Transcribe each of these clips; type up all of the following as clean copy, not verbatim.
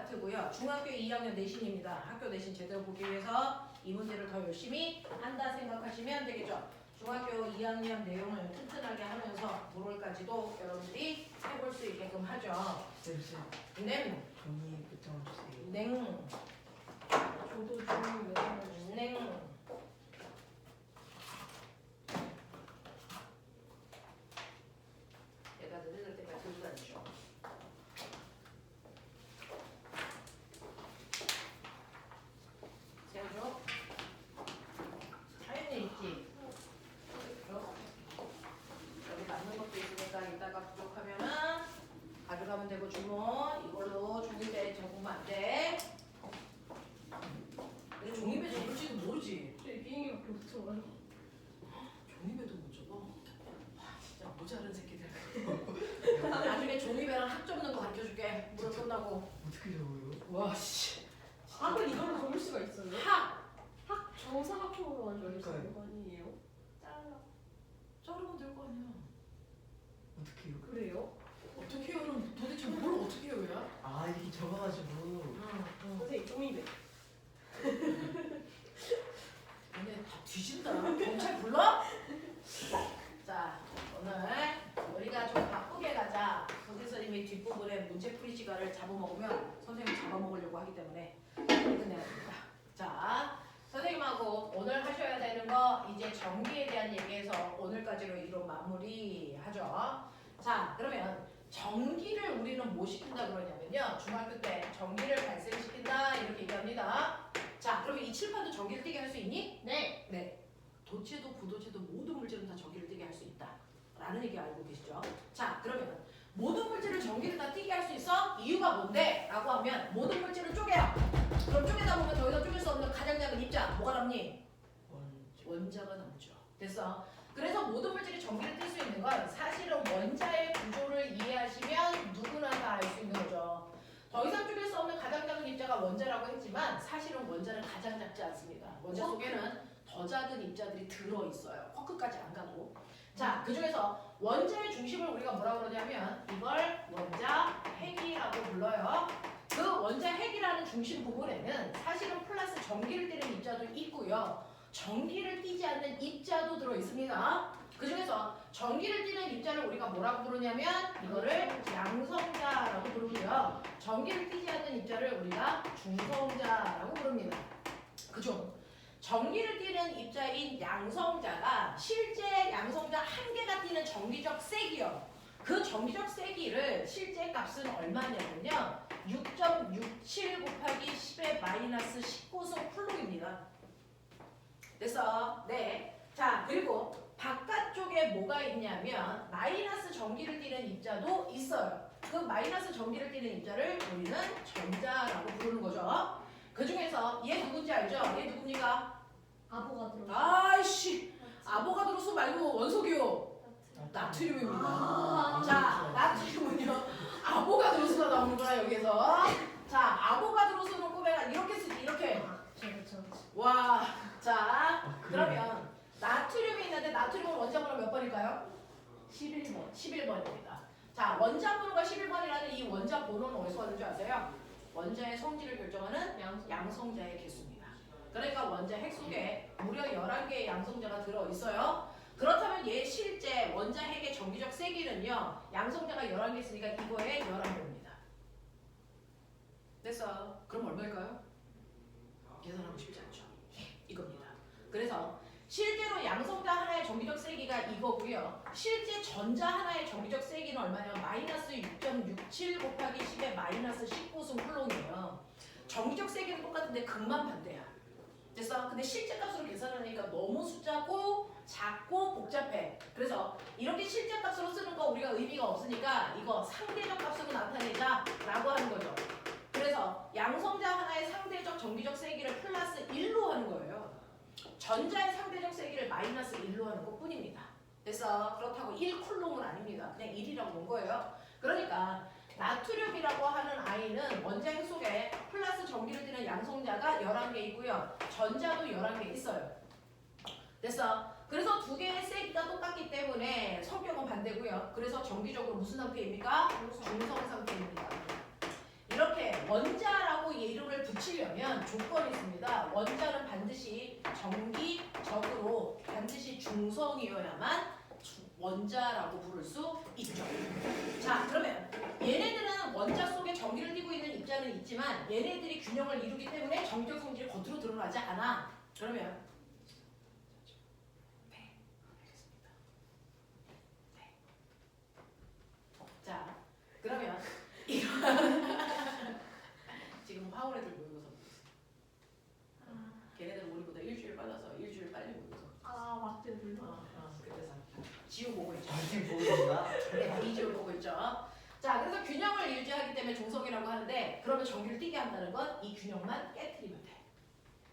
파트고요. 중학교 2학년 내신입니다. 학교 내신 제대로 보기 위해서 이 문제를 더 열심히 한다 생각하시면 되겠죠. 중학교 2학년 내용을 튼튼하게 하면서 물올까지도 여러분들이 해볼 수 있게끔 하죠. 냉. 종이 부터 주세요. 냉. 저도 좀 냉. 얘가 늦을 때까지 들고 다니죠. 세워줘. 하연이 있지? 여기 남는 것도 있으니까 이따가 부족하면은 가져가면 되고 주문 이걸로 종이배 접으면 안 돼. 근데 종이배 접을지도 모르지. 비행기밖에 못 쳐가지고. 종이배도 못 접어. 와 진짜 모자른 새끼들. 나중에 종이배랑 학 접는 거 가르쳐줄게. 물어 끝나고. 어떻게 적어요? 와 씨. 학을 이걸로 적을 수가 있어요? 학. 학 정사각형으로 만들어야 그러니까요. 되는 거 아니에요? 잘라. 자르면 될 거 아니야. 어떻게 해요? 그래요? 어떻게 해요는 도대체 뭘 어떻게 해요 야? 아 이렇게 적어가지고 선생님 종이배. 얘네 다 뒤진다. 경찰 불러? 자, 오늘 우리가 좀 바쁘게 가자. 선생님이 뒷부분에 문제풀이 시간을 잡아먹으면 선생님 잡아먹으려고 하기 때문에 끝내야 됩니다. 자, 선생님하고 오늘 하셔야 되는 거 이제 전기에 대한 얘기해서 오늘까지로 이로 마무리하죠. 자, 그러면 전기를 우리는 뭐 시킨다 그러냐면요. 중학교 때 전기를 발생시킨다 이렇게 얘기합니다. 자, 그러면 이 칠판도 전기를 띠게 할 수 있니? 네. 네. 도체도 부도체도 모든 물질은 다 전기를 띠게 할 수 있다. 라는 얘기 알고 계시죠? 자, 그러면 모든 물질을 전기를 다 띠게 할 수 있어? 이유가 뭔데? 라고 하면 모든 물질을 쪼개요. 그럼 쪼개다 보면 더 이상 쪼갤 수 없는 가장 작은 입자 뭐가 남니? 원자가 남죠. 됐어? 그래서 모든 물질이 전기를 띨 수 있는 건 사실은 원자의 구조를 이해하시면 누구나 다 알 수 있는 거죠. 더 이상 쪼갤 수 없는 가장 작은 입자가 원자라고 했지만 사실은 원자는 가장 작지 않습니다. 원자 속에는 더 작은 입자들이 들어있어요. 쿼크까지 안 가도. 자, 그 중에서 원자의 중심을 우리가 뭐라고 그러냐면 이걸 원자 핵이라고 불러요. 그 원자 핵이라는 중심 부분에는 사실은 플러스 전기를 띠는 입자도 있고요. 전기를 띠지 않는 입자도 들어있습니다. 그 중에서 전기를 띠는 입자를 우리가 뭐라고 부르냐면 이거를 양성자라고 부르고요. 전기를 띠지 않는 입자를 우리가 중성자라고 부릅니다. 그죠? 전기를 띠는 입자인 양성자가 실제 양성자 한 개가 띠는 전기적 세기요. 그 전기적 세기를 실제 값은 얼마냐면요. 6.67 곱하기 10의 마이너스 19승 쿨롱입니다. 됐어? 네. 자, 그리고 바깥쪽에 뭐가 있냐면 마이너스 전기를 띠는 입자도 있어요. 그 마이너스 전기를 띠는 입자를 우리는 전자라고 부르는 거죠. 그 중에서 얘 누군지 알죠? 얘 누굽니까? 아보가드로. 아이씨, 아보가드로스 말고 원소기요. 나트륨입니다. 자, 나트륨은요. 아보가드로스가 나오는구나 여기에서. 자, 아보가드로스는 꼬매가 이렇게 쓰지 이렇게. 그렇죠. 와, 자, 그러면 나트륨이 있는데 나트륨은 원자 번호 몇 번일까요? 11번. 11번입니다. 자, 원자 번호가 11번이라는 이 원자 번호는 어디서 왔는 줄 아세요? 원자의 성질을 결정하는 양성자의 개수입니다. 그러니까 원자 핵 속에 무려 11개의 양성자가 들어있어요. 그렇다면 얘 실제 원자 핵의 전기적 세기는요. 양성자가 11개 있으니까 이거의 11배입니다. 됐어. 그럼 얼마일까요? 계산하고 싶지 않죠. 이겁니다. 그래서 실제로 양성자 하나의 전기적 세기가 이거고요. 실제 전자 하나의 전기적 세기는 얼마냐면 마이너스 6.67 곱하기 10의 마이너스 19승 쿨롱이에요. 전기적 세기는 똑같은데 극만 반대야. 됐어? 근데 실제 값으로 계산하니까 너무 숫자고 작고 복잡해. 그래서 이렇게 실제 값으로 쓰는 거 우리가 의미가 없으니까 이거 상대적 값으로 나타내자 라고 하는 거죠. 그래서 양성자 하나의 상대적 전기적 세기를 플러스 1로 하는 거예요. 전자의 상대적 세기를 마이너스 1로 하는 것 뿐입니다. 됐어? 그렇다고 1쿨롱은 아닙니다. 그냥 1이라고 본 거예요. 그러니까 나트륨이라고 하는 아이는 원자 핵 속에 플러스 전기를 띠는 양성자가 11개 있고요. 전자도 11개 있어요. 됐어? 그래서 두 개의 세기가 똑같기 때문에 성격은 반대고요. 그래서 정기적으로 무슨 상태입니까? 중성 상태입니다. 이렇게 이렇게 원자라고 이름을 붙이려면 조건이 있습니다. 원자는 반드시 정기적으로 반드시 중성이어야만 원자라고 부를 수 있죠. 자, 그러면 얘네들은 원자 속에 전기를 띠고 있는 입자는 있지만 얘네들이 균형을 이루기 때문에 정기적 성질이 겉으로 드러나지 않아. 그러면 네, 알겠습니다. 네. 자, 그러면 지금 화원 애들 모여서 걔네들 우리보다 일주일 빨라서 일주일 빨리 모여서 막대 눌러. 그래서 지우 보고 있죠. 정신 보이는가? 네, 이지우 보고 있죠. 자, 그래서 균형을 유지하기 때문에 중성이라고 하는데 그러면 전기를 띠게 한다는 건 이 균형만 깨트리면 돼.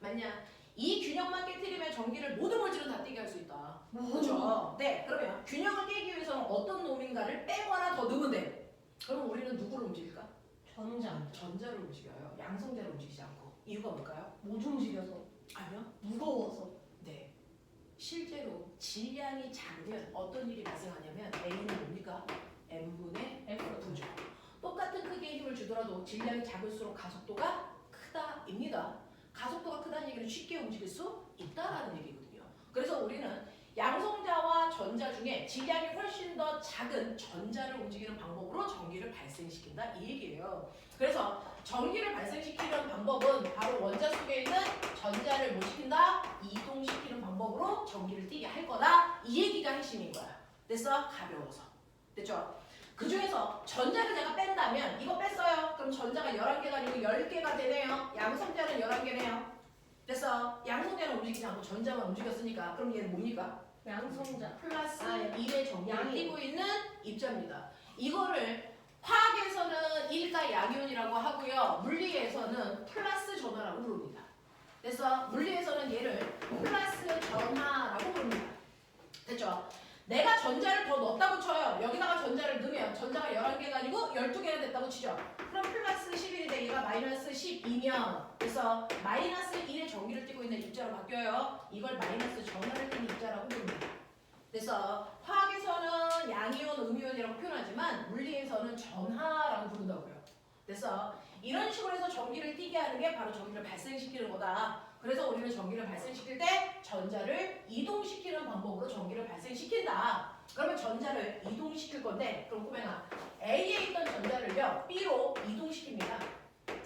맞냐? 이 균형만 깨트리면 전기를 모든 물질은 다 띠게 할 수 있다. 그렇죠? 네, 그러면 균형을 깨기 위해서는 어떤 놈인가를 빼거나 더 넣으면 돼. 그럼 우리는 누구를 움직일까? 전자. 전자를 움직여요. 양성자를 움직이지 않고. 이유가 뭘까요? 못 움직여서. 아니요. 무거워서. 네. 실제로 질량이 작으면 어떤 일이 발생하냐면 A는 뭡니까? M분의 F죠. 똑같은 크기의 힘을 주더라도 질량이 작을수록 가속도가 크다입니다. 가속도가 크다는 얘기는 쉽게 움직일 수 있다라는 얘기거든요. 그래서 우리는 양성자와 전자 중에 질량이 훨씬 더 작은 전자를 움직이는 방법으로 전기를 발생시킨다 이 얘기예요. 그래서 전기를 발생시키는 방법은 바로 원자 속에 있는 전자를 뭐 시킨다? 이동시키는 방법으로 전기를 띠게 할 거다. 이 얘기가 핵심인 거야. 됐어? 가벼워서. 됐죠? 그 중에서 전자를 내가 뺀다면 이거 뺐어요. 그럼 전자가 11개가 아니고 10개가 되네요. 양성자는 11개네요. 됐어? 양성자는 움직이지 않고 전자만 움직였으니까 그럼 얘는 뭡니까? 양성자. 플러스 예. 1의 전기를 양이온. 띠고 있는 입자입니다. 이거를 화학에서는 일가 양이온이라고 하고요. 물리에서는 플러스 전하라고 부릅니다. 그래서 물리에서는 얘를 플러스 전하라고 부릅니다. 됐죠? 내가 전자를 더 넣었다고 쳐요. 여기다가 전자를 넣으면 전자가 11개가 아니고 12개가 됐다고 치죠. 그럼 플러스 11인데 얘가 마이너스 12면 그래서 마이너스 1의 전기를 띠고 있는 입자로 바뀌어요. 이걸 마이너스 전하를 띠는 입자라고 부릅니다. 그래서 화학에서는 양이온, 음이온이라고 표현하지만 물리에서는 전하라고 부른다고요. 그래서 이런 식으로 해서 전기를 띠게 하는 게 바로 전기를 발생시키는 거다. 그래서 우리는 전기를 발생시킬 때 전자를 이동시키는 방법으로 전기를 발생시킨다. 그러면 전자를 이동시킬 건데 그럼 꼬맹아 A에 있던 전자를요 B로 이동시킵니다.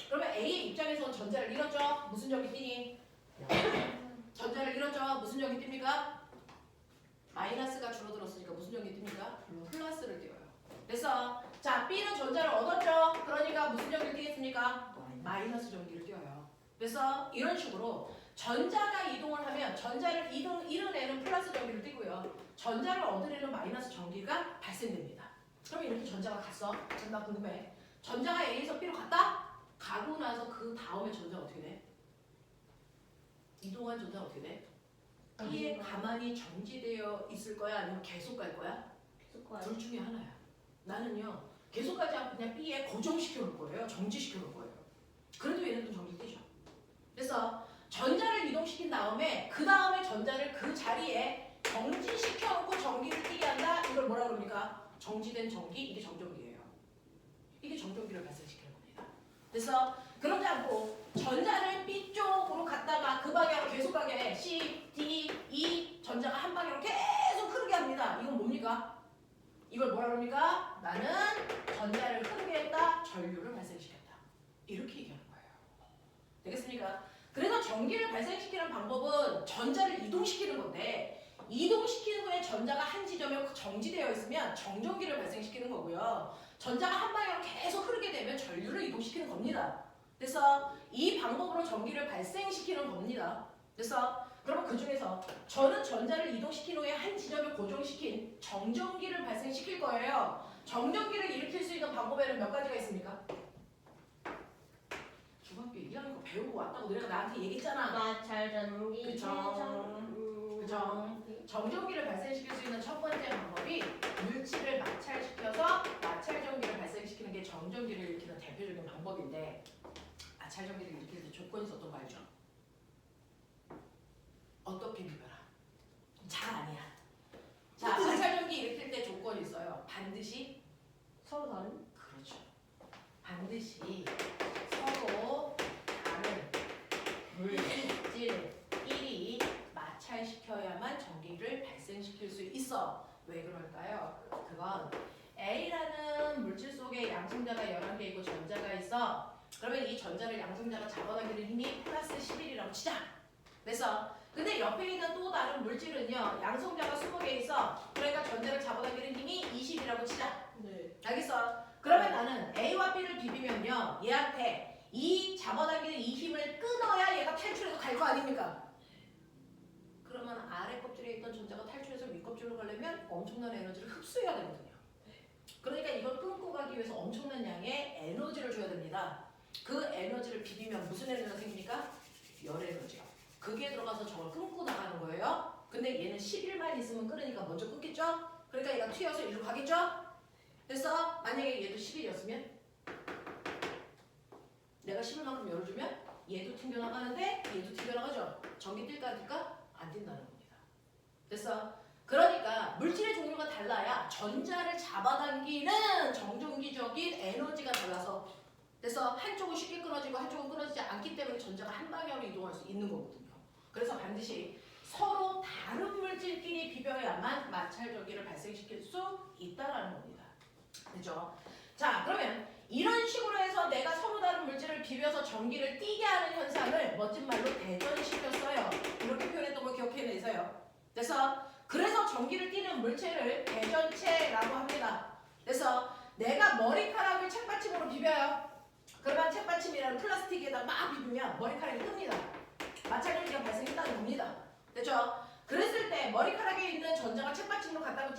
그러면 A의 입장에서는 전자를 잃었죠? 무슨 전기 띠니? 전자를 잃었죠? 무슨 전기 띱니까? 마이너스가 줄어들었으니까 무슨 전기 띱니까? 플러스를 띄워요. 그래서 자 B는 전자를 얻었죠? 그러니까 무슨 전기를 띄겠습니까? 마이너스 전기를 띄워요. 그래서 이런 식으로 전자가 이동을 하면 전자를 잃은 애는 플러스 전기를 띄고요. 전자를 얻은 애는 마이너스 전기가 발생됩니다. 그럼 이렇게 전자가 갔어? 나 궁금해. 전자가 A에서 B로 갔다? 가고 나서 그 다음에 전자가 어떻게 돼? 이동한 전자가 어떻게 돼? B에 가만히 정지되어 있을 거야? 아니면 계속 갈 거야? 계속 가요. 둘 중에 하나야. 나는요 계속 가지 않고 그냥 B에 고정시켜 놓을 거예요. 정지시켜 놓을 거예요. 그래도 얘네도 전기 띄죠. 그래서 전자를 이동시킨 다음에 그 다음에 전자를 그 자리에 정지시켜 놓고 전기를 띄게 한다. 이걸 뭐라 그럽니까? 정지된 전기, 이게 정전기예요. 이게 정전기를 발생시키는 겁니다. 그래서 그러지 않고 전자를 B 쪽으로 갔다가 그 방향으로 계속 가게 해. C, D, E 전자가 한 방향으로 계속 흐르게 합니다. 이건 뭡니까? 이걸 뭐라 그럽니까? 나는 전자를 흐르게 했다. 전류를 발생시켰다. 이렇게 얘기하는 거예요. 되겠습니까? 그래서 전기를 발생시키는 방법은 전자를 이동시키는 건데 이동시키는 후에 전자가 한 지점에 정지되어 있으면 정전기를 발생시키는 거고요. 전자가 한 방향으로 계속 흐르게 되면 전류를 이동시키는 겁니다. 그래서 이 방법으로 전기를 발생시키는 겁니다. 그래서 그럼 그 중에서 저는 전자를 이동시킨 후에 한 지점에 고정시킨 정전기를 발생시킬 거예요. 정전기를 일으킬 수 있는 방법에는 몇 가지가 있습니까? 중학교 1학년 거 배우고 왔다고 너네가 나한테 얘기했잖아. 마찰전기. 그쵸. 정전기를 발생시킬 수 있는 첫 번째 방법이 물질을 마찰시켜서 마찰전기를 발생시키는 게 정전기를 일으키는 대표적인 방법인데 마찰전기를 일으킬 때 조건이 있었던 거 알죠? 어떻게 비벼라? 잘 아니야. 자, 마찰전기 일으킬 때 조건이 있어요. 반드시 서로 다른? 그렇죠. 반드시 물질 1이 마찰시켜야만 전기를 발생시킬 수 있어. 왜 그럴까요? 그건 A라는 물질 속에 양성자가 11개 있고 전자가 있어. 그러면 이 전자를 양성자가 잡아당기는 힘이 플러스 11이라고 치자. 그래서 근데 옆에 있는 또 다른 물질은요. 양성자가 20개 있어. 그러니까 전자를 잡아당기는 힘이 20이라고 치자. 네. 알겠어? 그러면 나는 A와 B를 비비면요. 얘한테 이 잡아당기는 이 힘을 끊어야 얘가 탈출해서 갈 거 아닙니까? 그러면 아래 껍질에 있던 전자가 탈출해서 윗 껍질로 가려면 엄청난 에너지를 흡수해야 되거든요. 그러니까 이걸 끊고 가기 위해서 엄청난 양의 에너지를 줘야 됩니다. 그 에너지를 비비면 무슨 에너지가 생깁니까? 열 에너지요. 그게 들어가서 저걸 끊고 나가는 거예요. 근데 얘는 11만 있으면 끊으니까 먼저 끊겠죠? 그러니까 얘가 튀어서 이리로 가겠죠? 그래서 만약에 얘도 11이었으면 내가 11만큼 열어주면 얘도 튕겨나가는데 얘도 튕겨나가죠? 전기 뛸까 안 뛸까? 안 뛴다는 겁니다. 됐어? 그러니까 물질의 종류가 달라야 전자를 잡아당기는 정전기적인 에너지가 달라서 그래서 한쪽은 쉽게 끊어지고 한쪽은 끊어지지 않기 때문에 전자가 한 방향으로 이동할 수 있는 거거든요. 그래서 반드시 서로 다른 물질끼리 비벼야만 마찰전기를 발생시킬 수 있다는 겁니다. 그죠? 자, 그러면 이런 식으로 해서 내가 서로 다른 물질을 비벼서 전기를 띠게 하는 현상을 멋진 말로 대전시켰어요. 이렇게 표현했던 거 기억해내세요. 그래서 전기를 띠는 물체를 대전체라고 합니다. 그래서 내가 머리카락을 책받침으로 비벼요. 그러면 책받침이라는 플라스틱에다 막 비비면 머리카락이 뜹니다. 마찰전기가 발생했다는 겁니다. 됐죠? 그랬을 때 머리카락에 있는 전자가 책받침으로 갔다고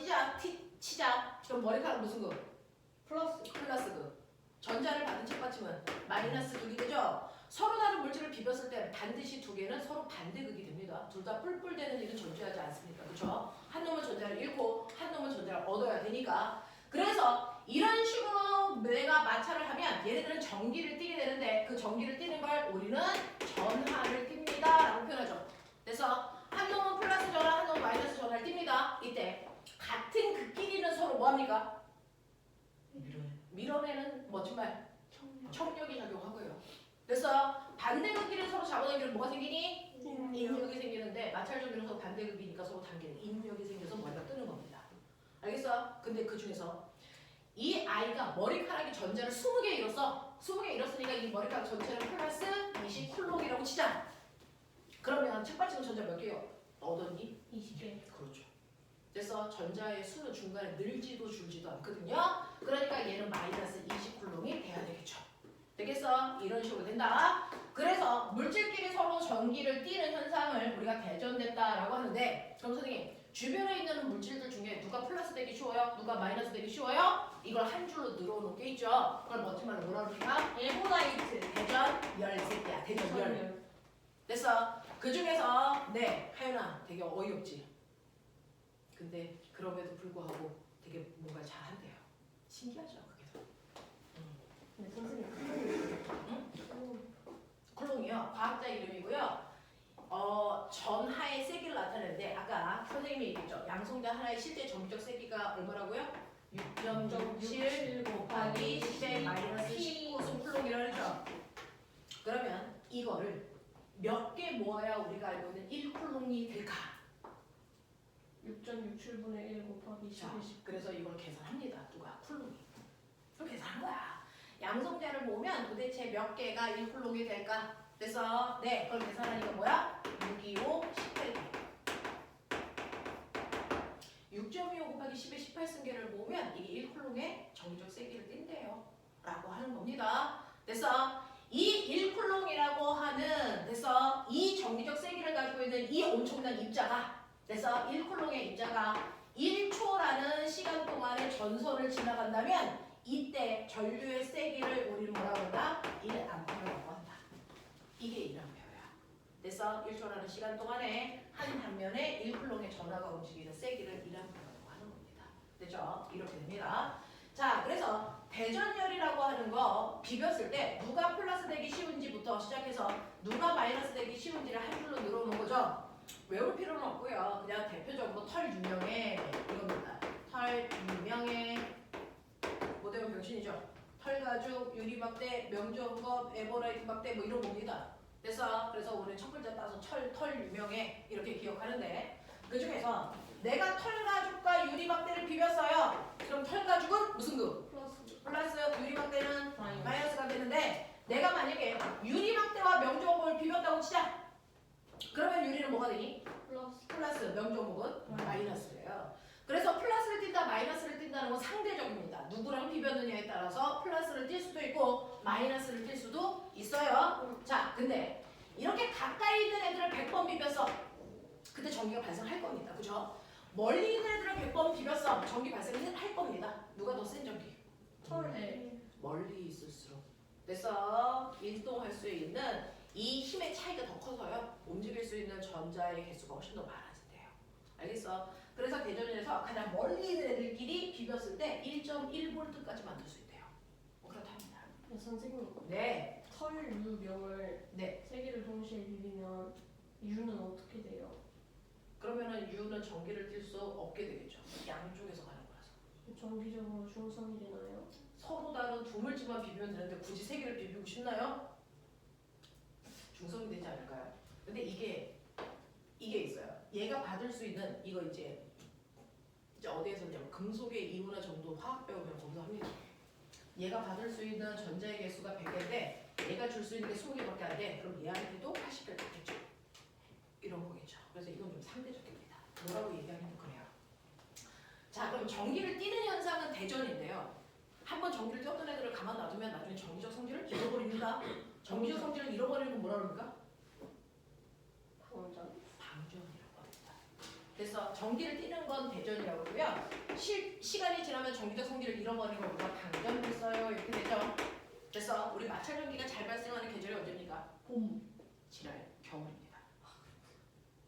치자. 그럼 머리카락 무슨 극? 플러스 극. 전자를 받은 책받침은 마이너스 극이 되죠? 서로 다른 물질을 비볐을 때 반드시 두 개는 서로 반대극이 됩니다. 둘 다 뿔뿔 되는 일은 존재하지 않습니까? 그렇죠? 한 놈은 전자를 잃고 한 놈은 전자를 얻어야 되니까. 그래서 이런 식으로 내가 마찰을 하면 얘네들은 전기를 띠게 되는데 그 전기를 띠는 걸 우리는 전하를 띱니다 라고 표현하죠. 그래서 한 놈은 플러스 전하, 한 놈은 마이너스 전하를 띱니다. 이때 같은 극끼리는 서로 뭐합니까? 밀어내는 멋진 말 청력이 작용하고요. 그래서 반대극끼리는 서로 잡아당기면 뭐가 생기니? 인력이 생기는데 마찰전기는 서로 반대극이니까 서로 당기는 인력이 생겨서 머리가 뜨는 겁니다. 알겠어? 근데 그 중에서 이 아이가 머리카락이 전자를 20개 잃었어. 20개 잃었으니까 이 머리카락 전체는 플러스 20쿨롱이라고 치자. 그러면 책받침 전자 몇 개요? 얻었니? 20개. 그렇죠. 그래서 전자의 수는 중간에 늘지도 줄지도 않거든요. 그러니까 얘는 마이너스 20쿨롱이 돼야 되겠죠. 되겠어? 이런 식으로 된다. 그래서 물질끼리 서로 전기를 띠는 현상을 우리가 대전됐다라고 하는데 그럼 선생님 주변에 있는 물질들 중에 누가 플러스 되기 쉬워요? 누가 마이너스 되기 쉬워요? 이걸 한 줄로 늘어놓은 게 있죠. 그걸 멋진 말로 뭐라 그러니까? 엘보나이트. 대전 열 새끼야. 대전 열. 됐어. 그 중에서 네 하윤아 되게 어이없지. 근데 그럼에도 불구하고 되게 뭔가 잘한대요. 신기하죠 그게. 네, 선생님. 쿨롱이요. 과학자 이름이고요. 전하의 세기를 나타내는데 아까 선생님이 얘기했죠. 양성자 하나의 실제 전기적 세기가 얼마라고요? 6.7 곱하기 10의 마이너스 19수 쿨롱이라고 했죠. 그러면 이거를 몇 개 모아야 우리가 알고 있는 1쿨롱이 될까? 6.67분의 1 곱하기 10의 10. 그래서 이걸 계산합니다. 누가? 쿨롱이. 그걸 계산한 거야. 양성자를 모으면 도대체 몇 개가 1쿨롱이 될까? 그래서 네, 그걸 계산하니까 뭐야? 625, 18개. 6.25 곱하기 10의 18승계를 모으면 이게 1쿨롱의 정기적 세기를 띈대요. 라고 하는 겁니다. 그래서 이 1쿨롱이라고 하는 그래서 이 정기적 세기를 가지고 있는 이 엄청난 입자가 그래서 1쿨롱의 입자가 1초라는 시간 동안의 전선을 지나간다면 이때 전류의 세기를 우리는 뭐라고 한다? 1암페어라고 한다. 이게 1암페어야. 그래서 1초라는 시간 동안에 한 단면에 1쿨롱의 전하가 움직이는 세기를 1암페어라고 하는 겁니다. 됐죠? 이렇게 됩니다. 자, 그래서 대전열이라고 하는 거 비볐을 때 누가 플러스 되기 쉬운지부터 시작해서 누가 마이너스 되기 쉬운지를 한 줄로 늘어놓은 거죠. 외울 필요는 없고요. 그냥 대표적으로 털 유명해 이겁니다. 털 유명해 뭐 되면 병신이죠. 털가죽, 유리막대, 명주엄검, 에버라이트 막대 뭐 이런 겁니다. 됐어. 그래서 우리는 첫 글자 따서 털 유명해 이렇게 기억하는데 그 중에서 내가 털 가죽과 유리막대를 비볐어요. 그럼 털 가죽은 무슨 급? 플러스 유리막대는 마이너스가 되는데 내가 만약에 유리막대와 명조목을 비볐다고 치자. 그러면 유리는 뭐가 되니? 플러스 명조목은 마이너스래요. 그래서 플러스를 띈다 마이너스를 띈다는 건 상대적입니다. 누구랑 비볐느냐에 따라서 플러스를 띌 수도 있고 마이너스를 띌 수도 있어요. 자, 근데 이렇게 가까이 있는 애들을 100번 비볐어. 그때 전기가 발생할 겁니다. 그죠? 멀리 있는 애들을 100번 비볐어. 전기 발생을 할 겁니다. 누가 더 센 전기? 멀리 있을수록. 됐어. 이동할 수 있는 이 힘의 차이가 더 커서요. 움직일 수 있는 전자의 개수가 훨씬 더 많아진대요. 알겠어? 그래서 대전에서 가장 멀리 있는 애들끼리 비볐을 때 1.1V까지 만들 수 있대요. 그렇답니다. 선생님, 네. 털, 유, 명을 네. 세 개를 동시에 비비면 유는 어떻게 돼요? 그러면은 U는 전기를 띌 수 없게 되겠죠. 양쪽에서 가는 거라서. 정기적으로 중성이 되나요? 서로 다른 두 물질만 비비면 되는데 굳이 세 개를 비비고 싶나요? 중성이 되지 않을까요? 근데 이게 있어요. 얘가 받을 수 있는 이거 이제 어디에서 이제 금속의 이온화 정도 화학 배우면 거기서 합니다. 얘가 받을 수 있는 전자의 개수가 100개인데 얘가 줄 수 있는 게 20개밖에 안 돼. 그럼 얘한테도 80개를 받겠죠. 이런 거겠죠. 그래서 이건 좀 상대적입니다. 뭐라고 얘기하면 그래요. 자, 그럼 전기를 띠는 현상은 대전인데요. 한번 전기를 띄웠던 애들을 가만 놔두면 나중에 전기적 성질을 잃어버립니다. 전기적 성질을 잃어버리는 건 뭐라 그럽니까? 방전이라고 합니다. 그래서 전기를 띠는 건 대전이라고 하고요. 시간이 지나면 전기적 성질을 잃어버리는 걸 우리가 방전했어요. 이렇게 되죠. 그래서 우리 마찰 전기가 잘 발생하는 계절이 언제입니까? 봄. 지랄, 겨울입니다.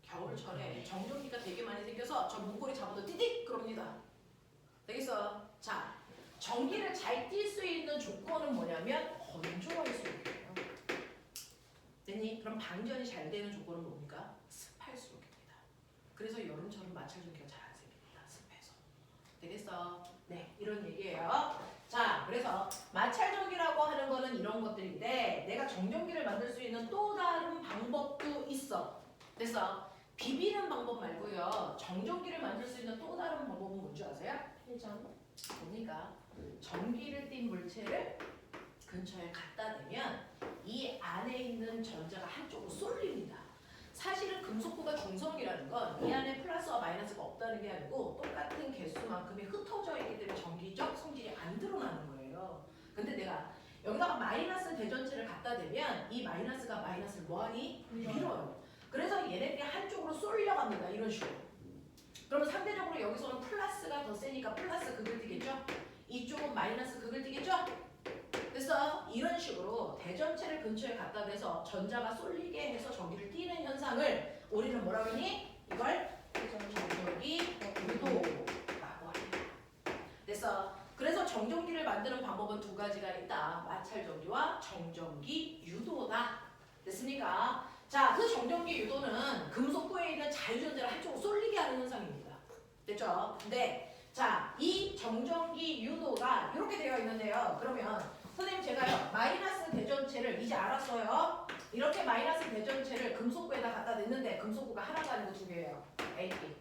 겨울철에 정전기가 되게 많이 생겨서 저 문고리 잡아도 띠딕 그럽니다. 되겠어? 자, 전기를 잘 띌 수 있는 조건은 뭐냐면 건조할 수 있어요. 됐니? 그럼 방전이 잘 되는 조건은 뭡니까? 습할수록입니다. 그래서 여름철은 마찰 전기가 잘 안 생깁니다. 습해서. 되겠어? 네, 이런 얘기예요. 자, 그래서 마찰 전기라고 하는 거는 이런 것들인데 내가 정전기를 만들 수 있는 또 다른 방법도 있어. 됐어? 비비는 방법 말고요. 정전기를 만들 수 있는 또 다른 방법은 뭔지 아세요? 회전. 뭡니까? 전기를 띤 물체를 근처에 갖다 대면 이 안에 있는 전자가 한쪽으로 쏠립니다. 사실은 금속구가 중성이라는 건 이 안에 플러스와 마이너스가 없다는 게 아니고 똑같은 개수만큼이 흩어져 있기 때문에 전기적 성질이 안 드러나는 거예요. 근데 내가 여기다가 마이너스 대전체를 갖다 대면 이 마이너스가 마이너스를 뭐하니? 밀어요. 그래서 얘네들이 한쪽으로 쏠려갑니다. 이런 식으로. 그러면 상대적으로 여기서는 플러스가 더 세니까 플러스 극을 띠겠죠? 이쪽은 마이너스 극을 띠겠죠? 그래서 이런 식으로 대전체를 근처에 갖다 대서 전자가 쏠리게 해서 전기를 띠는 현상을 우리는 뭐라고 하니? 이걸 정전기 유도라고 합니다. 그래서 정전기를 만드는 방법은 두 가지가 있다. 마찰전기와 정전기 유도다. 됐습니까? 자, 그 정전기 유도는 금속구에 있는 자유전자를 한쪽으로 쏠리게 하는 현상입니다. 됐죠? 근데 자, 이 정전기 유도가 이렇게 되어 있는데요. 그러면 선생님 제가요 마이너스 대전체를 이제 알았어요. 이렇게 마이너스 대전체를 금속구에다 갖다 냈는데 금속구가 하나가 아니고 두 개예요. A, B.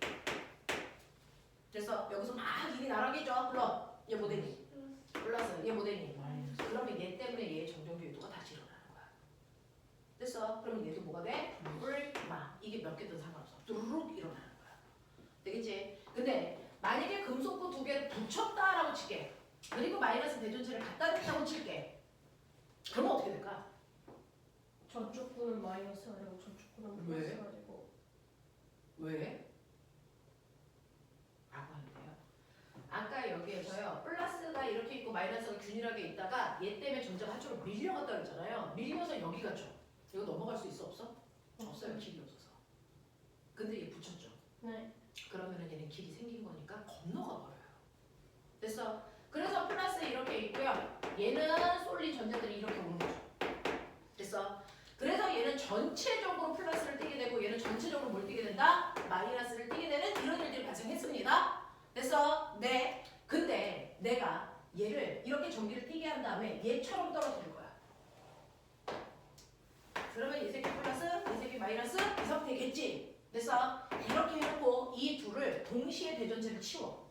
그래서 여기서 막 일이 나락이죠. 물론 얘 모델이 플러스 얘 모델이 그러면 얘 때문에 얘의 정전기 유도가 다시 일어나는 거야. 됐어? 그러면 얘도 뭐가 돼? 마. 이게 몇 개든 상관없어. 뚜루룩 일어나는 거야. 되겠지? 근데 만약에 금속구 두 개를 붙였다라고 칠게. 그리고 마이너스 대전체를 갖다 댔다고 칠게. 그러면 어떻게 될까? 저쪽 구는 마이너스가 되고 저쪽 구는 왜? 플러스가 되고. 왜? 라고 하는데요. 아까 여기에서요. 플러스가 이렇게 있고 마이너스가 균일하게 있다가 얘 때문에 전자가 한쪽으로 밀려갔다 그랬잖아요. 밀려서 여기 갔죠. 이거 넘어갈 수 있어 없어? 없어요. 길이 없어서. 근데 얘 붙였죠. 네. 그러면은 얘는 길이 생긴 거니까 건너가 버려요. 됐어? 그래서 플러스 이렇게 있고요. 얘는 쏠린 전자들이 이렇게 오는 거죠. 됐어? 그래서 얘는 전체적으로 플러스를 띠게 되고 얘는 전체적으로 뭘 띠게 된다? 마이너스를 띠게 되는 이런 일들이 발생했습니다. 됐어? 네. 근데 내가 얘를 이렇게 전기를 띠게 한 다음에 얘처럼 떨어뜨릴 거야. 그러면 이 새끼 플러스 이 새끼 마이너스 이 상태겠지. 그래서 이렇게 해놓고 이 둘을 동시에 대전체를 치워.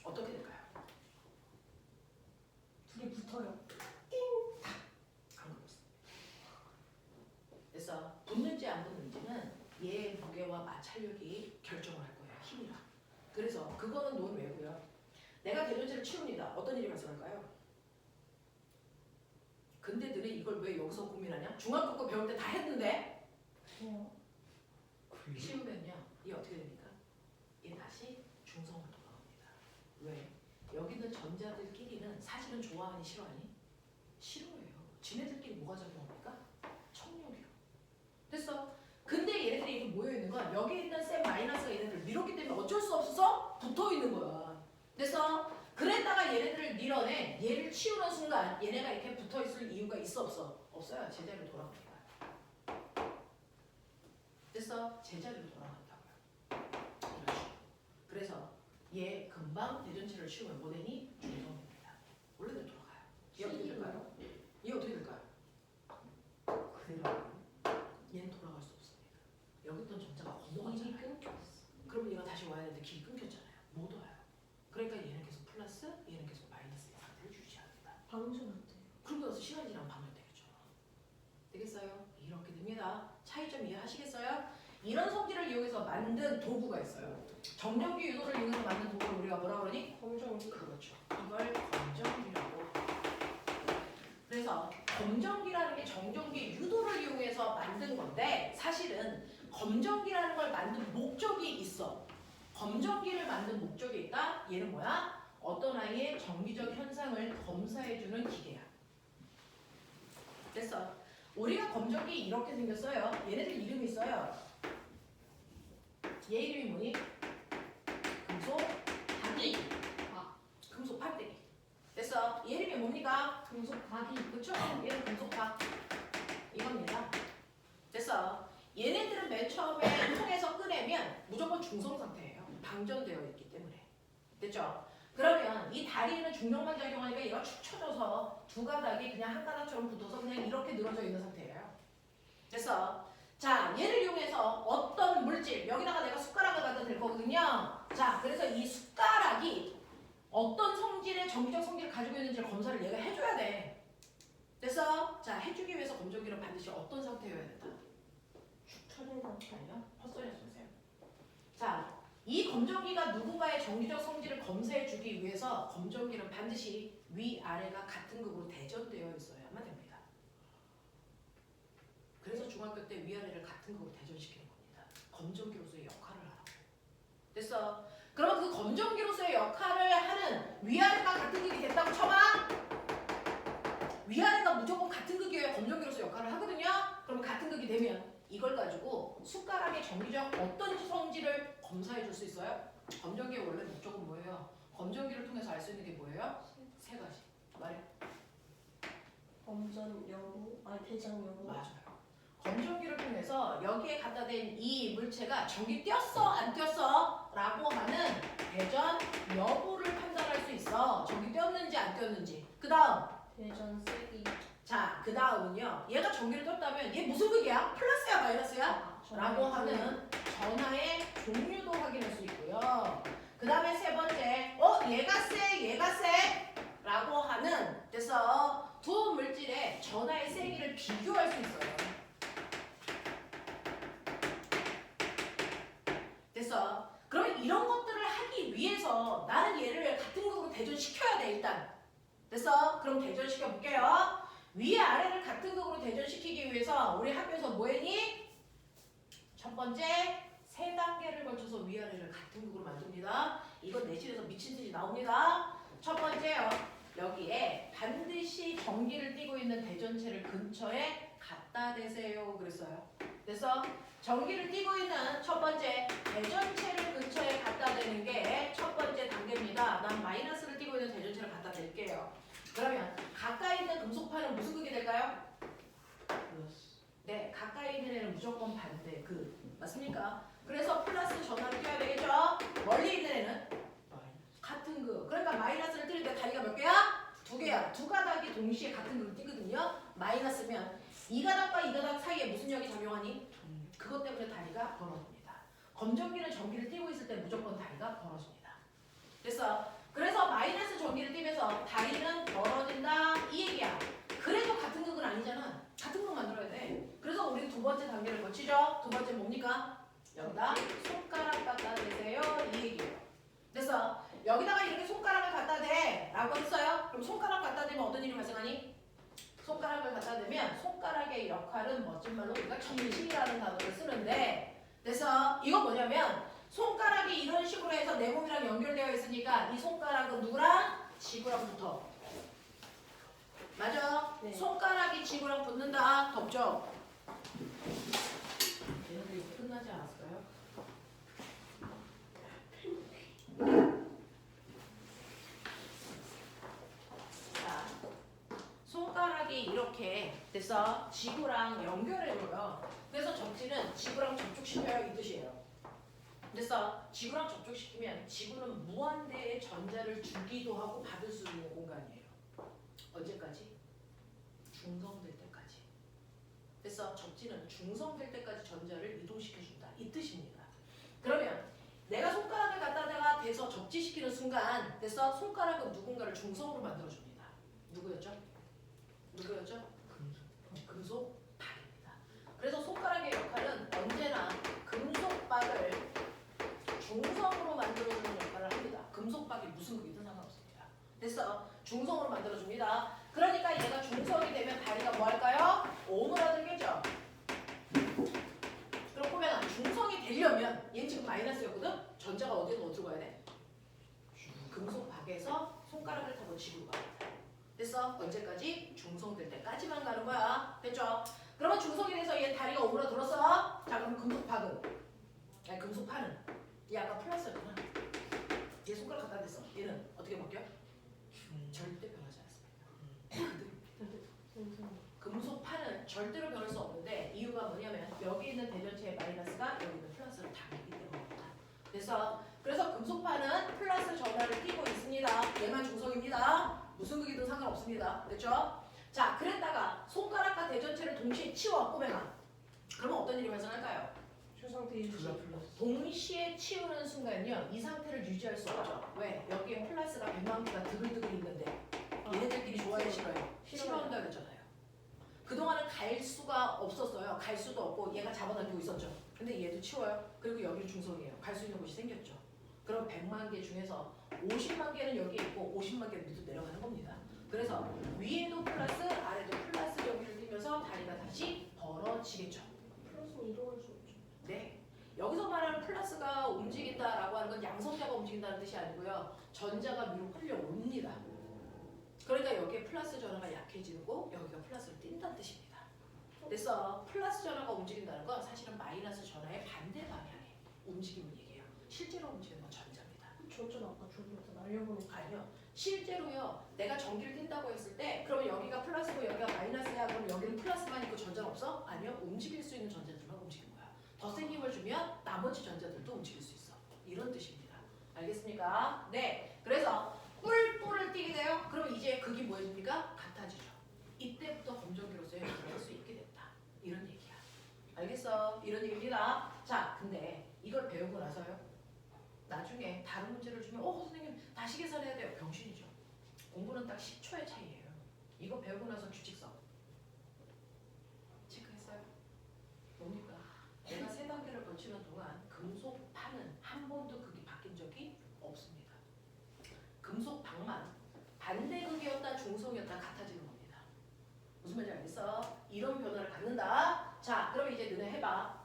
어떻게 될까요? 둘이 붙어요. 안 그렇습니다. 그래서 붙는지 안 붙는지는 얘의 무게와 마찰력이 결정을 할 거예요. 힘이랑. 그래서 그거는 논 외고요. 내가 대전체를 치웁니다. 어떤 일이 발생할까요? 근데 너네 이걸 왜 여기서 고민하냐? 중학교 거 배울 때 다 했는데 그래요. 치우면요. 이게 어떻게 됩니까? 얘 다시 중성으로 돌아갑니다. 왜? 여기 있는 전자들끼리는 사실은 좋아하니 싫어하니? 싫어해요. 지네들끼리 뭐가 작용합니까? 청력이요. 됐어. 근데 얘네들이 이렇게 모여있는 건 여기 있는 셈 마이너스가 얘네들을 밀었기 때문에 어쩔 수 없어서 붙어있는 거야. 됐어. 그랬다가 얘네들을 밀어내 얘를 치우는 순간 얘네가 이렇게 붙어있을 이유가 있어 없어? 없어요. 제자리로 돌아갑니다. 됐어? 제자리로 돌아간다고요. 이런 식으로. 그래서 얘 금방 대전체를 치우면 뭐 되니? 중성입니다. 원래대로 돌아가요. 얘 어떻게 될까요? 얘 어떻게 될까요? 그대로. 얘는 돌아갈 수 없습니다. 여기 있던 전자가 건너갔잖아요. 길이 끊겼어. 그러면 얘가 다시 와야 되는데 길이 끊겼잖아요. 못 와요. 그러니까 얘는 계속 플러스, 얘는 계속 마이너스의 상태를 유지합니다. 방전 안 돼요. 그러고 나서 시간이 지나면 방전되겠죠. 되겠어요? 이렇게 됩니다. 차이점 이해하시겠어요? 이런 성질을 이용해서 만든 도구가 있어요. 정전기 유도를 이용해서 만든 도구를 우리가 뭐라 그러니? 검정기. 그렇죠. 이걸 검정기라고. 그래서 검정기라는 게 정전기 유도를 이용해서 만든 건데 사실은 검정기라는 걸 만든 목적이 있어. 검정기를 만든 목적이 있다? 얘는 뭐야? 어떤 아이의 정기적 현상을 검사해주는 기계야. 됐어. 우리가 검정기 이렇게 생겼어요. 얘네들 이름이 있어요. 얘 이름이 뭐니? 금속 파기. 금속 판때기. 됐어. 얘 이름이 뭡니까? 금속 박이. 그쵸? 얘는 금속파. 이겁니다. 됐어. 얘네들은 맨 처음에 통해서 꺼내면 무조건 중성 상태예요. 방전되어 있기 때문에. 됐죠? 그러면 이 다리에는 중력만 작용하니까 얘가 축 처져서 두 가닥이 그냥 한 가닥처럼 붙어서 그냥 이렇게 늘어져 있는 상태예요. 됐어. 자, 얘를 이용해서 어떤 물질, 여기다가 내가 숟가락을 갖다 댈 거거든요. 자, 그래서 이 숟가락이 어떤 성질의 정기적 성질을 가지고 있는지를 검사를 얘가 해줘야 돼. 됐어? 자, 해주기 위해서 검정기는 반드시 어떤 상태여야 된다? 축 처진 상태. 아니요? 헛소리 하지 마세요. 자, 이 검정기가 누군가의 정기적 성질을 검사해주기 위해서 검정기는 반드시 위아래가 같은 극으로 대전되어 있어야만 됩니다. 그래서 중학교 때 위아래를 같은 극으로 대전시키는 겁니다. 검정기로서의 역할을 하라고. 됐어? 그럼 그 검정기로서의 역할을 하는 위아래가 같은 극이 됐다고 쳐봐. 위아래가 무조건 같은 극이어야 검정기로서 역할을 하거든요. 그럼 같은 극이 되면 이걸 가지고 숟가락의 정기적 어떤 성질을 검사해 줄 수 있어요? 검정기의 원래 목적은 뭐예요? 검정기를 통해서 알 수 있는 게 뭐예요? 세 가지. 말해. 검전 여부, 대장 여부. 맞아요. 검정기를 통해서 여기에 갖다 댄 이 물체가 전기 띄었어 안 띄었어? 라고 하는 대전 여부를 판단할 수 있어. 전기 띄었는지 안 띄었는지. 그 다음 대전 세기. 자, 그 다음은요. 얘가 전기를 떴다면 얘 무슨 극이야? 플러스야 마이너스야? 라고 하는 전하의 종류도 확인할 수 있고요. 그 다음에 세 번째, 얘가 세? 라고 하는, 그래서 두 물질의 전하의 세기를 비교할 수 있어요. 됐어. 그러면 이런 것들을 하기 위해서 나는 얘를 같은 극으로 대전시켜야 돼, 일단. 됐어? 그럼 대전시켜 볼게요. 위아래를 같은 극으로 대전시키기 위해서 우리 학교에서 뭐 했니? 첫 번째, 세 단계를 거쳐서 위아래를 같은 극으로 만듭니다. 이건 내실에서 미친 듯이 나옵니다. 첫 번째요. 여기에 반드시 전기를 띠고 있는 대전체를 근처에 갖다 대세요. 그랬어요. 그래서 전기를 띠고 있는 첫 번째 대전체를 근처에 갖다 대는 게 첫 번째 단계입니다. 난 마이너스를 띠고 있는 대전체를 갖다 댈게요. 그러면 가까이 있는 금속파는 무슨 극이 될까요? 플러스. 네, 가까이 있는 애는 무조건 반대 극. 맞습니까? 그래서 플러스 전화를 띄워야 되겠죠? 멀리 있는 애는 마이너스. 같은 극. 그러니까 마이너스를 띄울 때 다리가 몇 개야? 두 개야. 두 가닥이 동시에 같은 극을 띄거든요. 마이너스면 이 가닥과 이 가닥 사이에 무슨 역이 작용하니? 그것 때문에 다리가 벌어집니다. 검정기는 전기를 띄고 있을 때 무조건 다리가 벌어집니다. 그래서 마이너스 전기를 띄면서 다리는 벌어진다 이 얘기야. 그래도 같은 극은 아니잖아. 같은 극 만들어야 돼. 그래서 우리 두 번째 단계를 거치죠. 두 번째 뭡니까? 여기다 손가락 갖다 대세요 이 얘기예요. 그래서 여기다가 이렇게 손가락을 갖다 대 라고 했어요. 그럼 손가락 갖다 대면 어떤 일이 발생하니? 손가락을 갖다 대면 손가락의 역할은 멋진 말로 우리가 전신이라는 단어를 쓰는데, 그래서 이거 뭐냐면 손가락이 이런 식으로 해서 내 몸이랑 연결되어 있으니까 이 손가락은 누구랑? 지구랑 붙어. 맞아? 네. 손가락이 지구랑 붙는다. 덥죠? 얘네들 이거 끝나지 않았어요? 자, 손가락이 이렇게 돼서 지구랑 연결해줘요. 그래서 접지는 지구랑 접촉시켜요 이 뜻이에요. 그래서 지구랑 접촉시키면 지구는 무한대의 전자를 주기도 하고 받을 수 있는 공간이에요. 언제까지? 중성될 때까지. 그래서 접지는 중성될 때까지 전자를 이동시켜준다 이 뜻입니다. 그러면 내가 손가락을 갖다가 대서 접지시키는 순간 그래서 손가락은 누군가를 중성으로 만들어줍니다. 누구였죠? 금속박입니다. 그래서 손가락의 역할은 언제나 금속박을 중성으로 만들어주는 역할을 합니다. 금속박이 무슨 극이든 상관없습니다. 그래서 중성으로 만들어줍니다. 그러니까 얘가 중성이 되면 다리가 뭐 할까요? 오므라들겠죠. 그럼 보면 중성이 되려면 얘는 지금 마이너스였거든? 전자가 어디로 가야 돼? 금속박에서 손가락을 타고 지구로 가야 돼. 됐어? 언제까지? 중성될 때까지만 가는 거야. 됐죠? 그러면 중성이 돼서 얘 다리가 오므라들었어. 자 그럼 금속박은? 아니 금속판은? 얘 아까 플러스였구나. 얘 손가락 갖다 댔어. 얘는 어떻게 바뀌어? 절대 변하지 않습니다. 금속판은 절대로 변할 수 없는데 이유가 뭐냐면 여기 있는 대전체의 마이너스가 여기 있는 플러스를 당기기 때문입니다. 그래서 금속판은 플러스 전하를 띄고 있습니다. 얘만 중성입니다. 무슨 극이든 상관없습니다. 됐죠? 자, 그랬다가 손가락과 대전체를 동시에 치워 꼬매가. 그러면 어떤 일이 발생할까요? 최상태 유지. 동시에 치우는 순간요 이 상태를 유지할 수 없죠. 왜? 여기에 플러스가 100만 개가 드글드글 있는데 얘네들끼리 좋아해 싫어요? 싫어한다 그랬잖아요. 그동안은 갈 수가 없었어요. 갈 수도 없고 얘가 잡아당기고 있었죠. 근데 얘도 치워요. 그리고 여기는 중성이에요. 갈 수 있는 곳이 생겼죠. 그럼 100만 개 중에서 50만 개는 여기 있고 50만 개는 밑으로 내려가는 겁니다. 그래서 위에도 플러스 아래도 플러스 전기를 띄면서 다리가 다시 벌어지겠죠. 플러스는 이동할 수 없죠. 네. 여기서 말하는 플러스가 움직인다라고 하는 건 양성자가 움직인다는 뜻이 아니고요. 전자가 위로 끌려옵니다. 그러니까 여기에 플러스 전하가 약해지고 여기가 플러스를 띈다는 뜻입니다. 그래서 플러스 전하가 움직인다는 건 사실은 마이너스 전하의 반대 방향의 움직임을 얘기해요. 실제로 움직이는 건 전자입니다. 전자는 아까 저기부터 날려보니까. 아니요. 실제로요. 내가 전기를 띈다고 했을 때 그러면 여기가 플러스고 여기가 마이너스야. 그럼 여기는 플러스만 있고 전자는 없어? 아니요. 움직일 수 있는 전자들만 움직이는 거야. 더 센 힘을 주면 나머지 전자들도 움직일 수 있어. 이런 뜻입니다. 알겠습니까? 네. 그래서 뿔뿔을 띄게 돼요. 그러면 이제 극이 뭐해집니까? 같아지죠. 이때부터 검정기로서의 역할을 할 수 있게 됐다. 이런 얘기야. 알겠어? 이런 얘기입니다. 자, 근데 이걸 배우고 나서요. 나중에 다른 문제를 주면 선생님 다시 계산해야 돼요. 병신이죠. 공부는 딱 10초의 차이예요. 이거 배우고 나서 규칙성 체크했어요? 뭡니까? 내가 세 단계를 거치는 동안 금속판은 한 번도 극이 바뀐 적이 없습니다. 금속방만 반대극이었다 중성이었다 같아지는 겁니다. 무슨 말인지 알겠어? 이런 변화를 갖는다. 자, 그럼 이제 너네 해봐.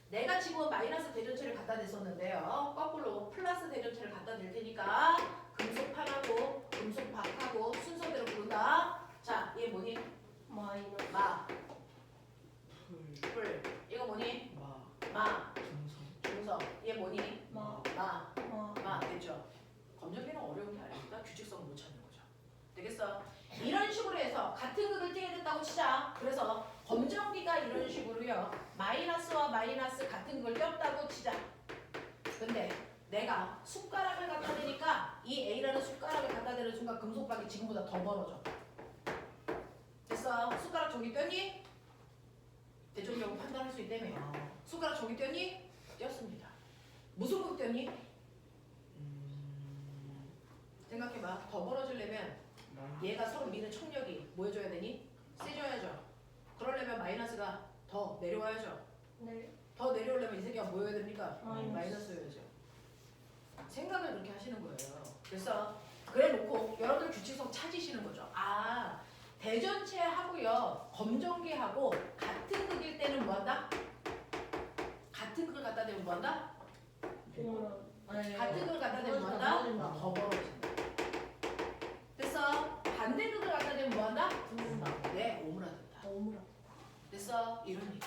내가 지금 마이너스 대전체를 갖다 댔었는데요. 거꾸로 플러스 대전체를 갖다 댈 테니까 금속판하고 금속박하고 순서대로 부른다. 자, 얘 뭐니? 마이너스. 마, 풀, 풀. 이거 뭐니? 마, 마, 중성, 중성. 얘 뭐니? 마. 마. 됐죠? 검정기는 어려운 게 아니니까 규칙성을 못 찾는 거죠. 되겠어? 이런 식으로 해서 같은 극을 띄게 됐다고 치자. 그래서 검정기가 이런 식으로요. 마이너스와 마이너스 같은 걸 꼈다고 치자. 근데 내가 숟가락을 갖다 대니까 이 A라는 숟가락을 갖다 대는 순간 금속박이 지금보다 더 벌어져. 됐어? 숟가락 저기 꼈니? 대전이라고 판단할 수 있다며. 손가락 저기 떼니? 떼었습니다. 무슨 극 떼니? 생각해봐. 더 벌어지려면 얘가 서로 미는 청력이 뭐 해줘야 되니? 세져야죠. 그러려면 마이너스가 더 내려와야죠. 네. 더 내려오려면 이 새끼가 뭐 해야 됩니까? 마이너스. 마이너스여야죠. 생각을 그렇게 하시는 거예요. 그래서 그래 놓고 여러분들 규칙성 찾으시는 거죠. 아, 대전체하고요 검정기하고 같은 극일 때는 뭐한다? 같은 극을 갖다 대면 뭐한다? 같은 극을 갖다 대면 뭐한다? 더 벌어진다. 그래서 반대 극을 갖다 대면 뭐한다? 네, 오므라든다. 그래서 이런 얘기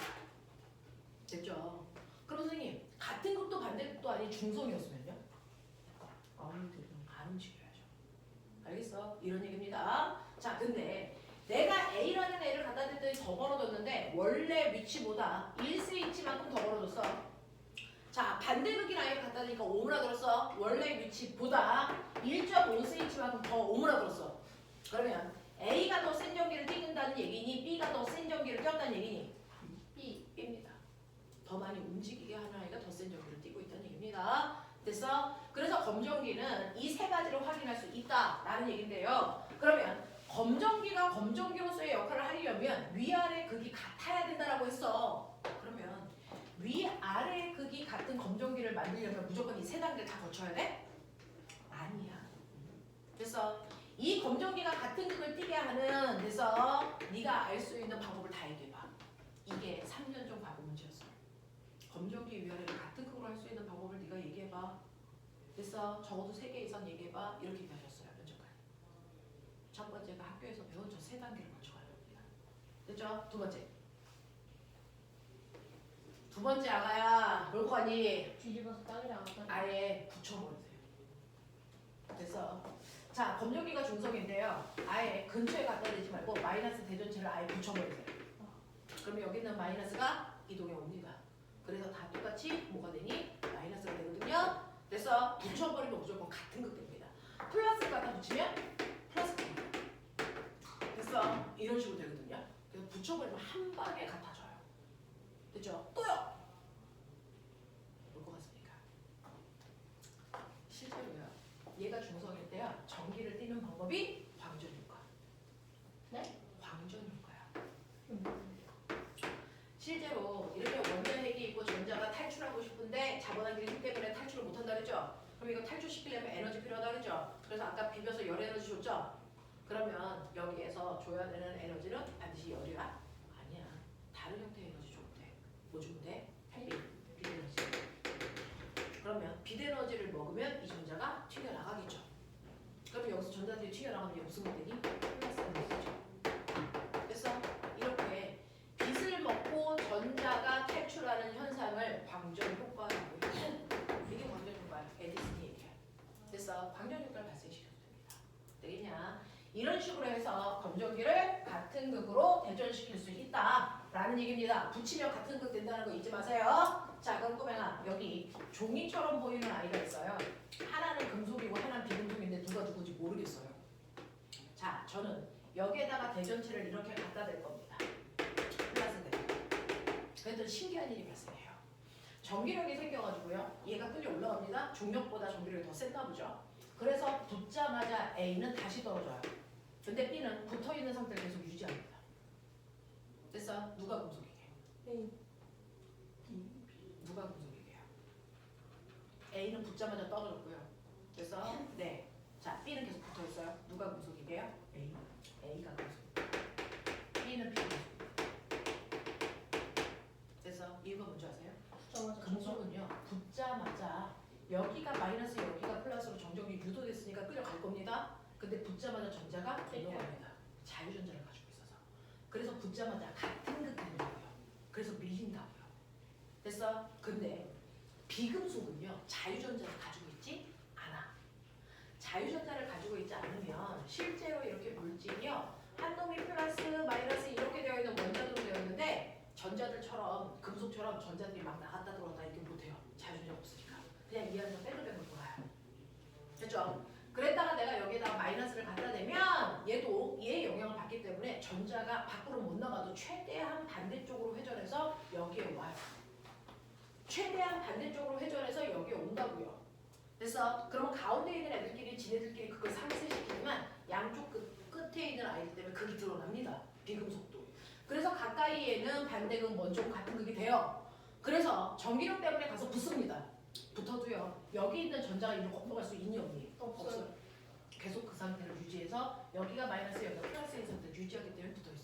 됐죠? 그럼 선생님 같은 극도 반대 극도 아닌 중성이었으면요? 안 움직여야죠. 알겠어? 이런 얘기입니다. 자, 근데 내가 A라는 애를 갖다 댔더니 더 벌어졌는데 원래 위치보다 1cm만큼 더 벌어졌어. 자, 반대극인 아이를 갖다 대니까 오므라들었어. 원래 위치보다 1.5cm만큼 더 오므라들었어. 그러면 A가 더 센 전기를 띄운다는 얘기니 B가 더 센 전기를 띄웠다는 얘기니? B입니다. 더 많이 움직이게 하는 아이가 더 센 전기를 띄고 있다는 얘기입니다. 됐어? 그래서 검정기는 이 세 가지를 확인할 수 있다라는 얘기인데요. 그러면 검정기가 검정기로서의 역할을 하려면 위아래 극이 같아야 된다라고 했어. 그러면 위아래 극이 같은 검정기를 만들려면 무조건 이 세 단계를 다 거쳐야 돼? 아니야. 그래서 이 검정기가 같은 극을 띄게 하는 그래서 네가 알 수 있는 방법을 다 얘기해봐. 이게 3년 전 과거 문제였어. 검정기 위아래를 같은 극으로 할 수 있는 방법을 네가 얘기해봐. 그래서 적어도 3개 이상 얘기해봐. 이렇게 얘기하셨어요. 면접관이. 첫 번째가 학교에서 배운 저 3단계를 거쳐가야 됩니다. 됐죠? 두 번째. 두 번째 아가야 뭘 거니? 뒤집어서 땅이랑 아예 붙여버리세요. 됐어. 자, 검정기가 중성인데요. 아예 근처에 갖다 대지 말고 마이너스 대전체를 아예 붙여버리세요. 그럼 여기 있는 마이너스가 이동해 옵니다. 그래서 다 똑같이 뭐가 되니? 마이너스가 되거든요. 그래서 붙여버리면 무조건 같은 극 됩니다. 플러스를 갖다 붙이면 플러스 됩니다. 그래서 이런 식으로 되거든요. 그래서 붙여버리면 한 방에 같아져요. 됐죠? 또요! 올 것 같습니까? 실제로요. 얘가 중성일 때야 전기를 띄는 방법이 광전효과. 네? 광전효과야. 실제로 이렇게 원자핵이 있고 전자가 탈출하고 싶은데 자본한계 힘 때문에 탈출을 못한다 그랬죠? 그럼 이거 탈출시키려면 에너지 필요하다 그랬죠? 그래서 아까 비벼서 열 에너지 줬죠? 그러면 여기에서 줘야 되는 에너지는 반드시 열이야? 아니야. 다른 형태의 에너지 줘도 돼. 뭐 주면 돼? 비대에너지. 그러면 비대에너지를 먹으면 이 전자가 튀겨나가겠죠? 그러면 여기서 전자들이 튀겨나가면 이게 무슨 되니? 플러스가 되겠죠? 그래서 이렇게 빛을 먹고 전자가 탈출하는 현상을 광전효과라고 해요. 이게 광전효과야. 에디슨이 얘기해. 그래서 광전효과를 발생시켜도 됩니다. 되겠냐? 이런 식으로 해서 검정기를 같은 극으로 대전시킬 수 있다라는 얘기입니다. 붙이면 같은 극 된다는 거 잊지 마세요. 자, 그럼 꼬맹아 여기 종이처럼 보이는 아이가 있어요. 하나는 금속이고 하나는 비금속인데 누가 누구지 모르겠어요. 자, 저는 여기에다가 대전체를 이렇게 갖다 댈 겁니다. 플러스 대. 그랬더니 신기한 일이 발생해요. 전기력이 생겨가지고요. 얘가 끌려 올라갑니다. 중력보다 전기력이 더 센가 보죠. 그래서 붙자마자 A는 다시 떨어져요. 근데 B는 붙어있는 상태를 계속 유지합니다. 됐어? 누가 금속이게요? 누가 금속이게요? A는 붙자마자 떨어졌고요. 그래서 네. 자, B는 계속 붙어있어요. 누가 금속이게요? A가 금속. B는 B가 금속. 그래서 이유가 뭔지 아세요? 금속은요. 붙자마자 여기가 마이너스 여기가 플러스로 정적이 유도됐으니까 끌려갈 겁니다. 근데 붙자마자 전자가 내려갑니다. 자유전자를 가지고 있어서. 그래서 붙자마자 같은 극 되는 거예요. 그래서 밀린다고요. 됐어? 근데 비금속은요. 자유전자를 가지고 있지 않아. 자유전자를 가지고 있지 않으면 실제로 이렇게 물질이요. 한 놈이 플러스 마이너스 이렇게 되어 있는 원자로 되어 있는데 전자들처럼 금속처럼 전자들이 막 나갔다 들어왔다 이렇게 못해요. 자유전자가 없으니까. 그냥 이 안에서 뺑글뺑글 돌아요. 됐죠? 그랬다가 내가 여기에다가 마이너스를 갖다 대면 얘도 얘의 영향을 받기 때문에 전자 전자가 밖으로 못 나가도 최대한 반대쪽으로 회전해서 여기에 와요. 최대한 반대쪽으로 회전해서 여기에 온다고요. 그래서 그러면 가운데 있는 애들끼리 지네들끼리 그걸 상쇄시키지만 양쪽 끝에 있는 아이들 때문에 극이 드러납니다. 비금속도. 그래서 가까이에는 반대극 먼저 같은 극이 돼요. 그래서 전기력 때문에 가서 붙습니다. 붙어도요. 여기 있는 전자가 이리로 건너갈 수 있니 없니? 없어요. 계속 그 상태를 유지해서 여기가 마이너스 여기가 플러스인 상태를 유지하기 때문에 붙어있어요.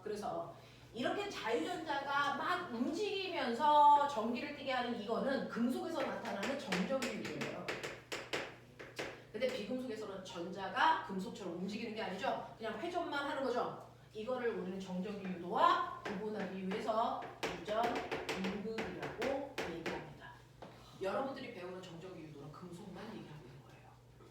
그래서 이렇게 자유전자가 막 움직이면서 전기를 띠게 하는 이거는 금속에서 나타나는 정적인 유도예요. 근데 비금속에서는 전자가 금속처럼 움직이는 게 아니죠. 그냥 회전만 하는 거죠. 이거를 우리는 정적인 유도와 구분하기 위해서 유전 임극이라고 얘기합니다. 여러분들이 배우는 정적인 유도는 금속만 얘기하고 있는 거예요.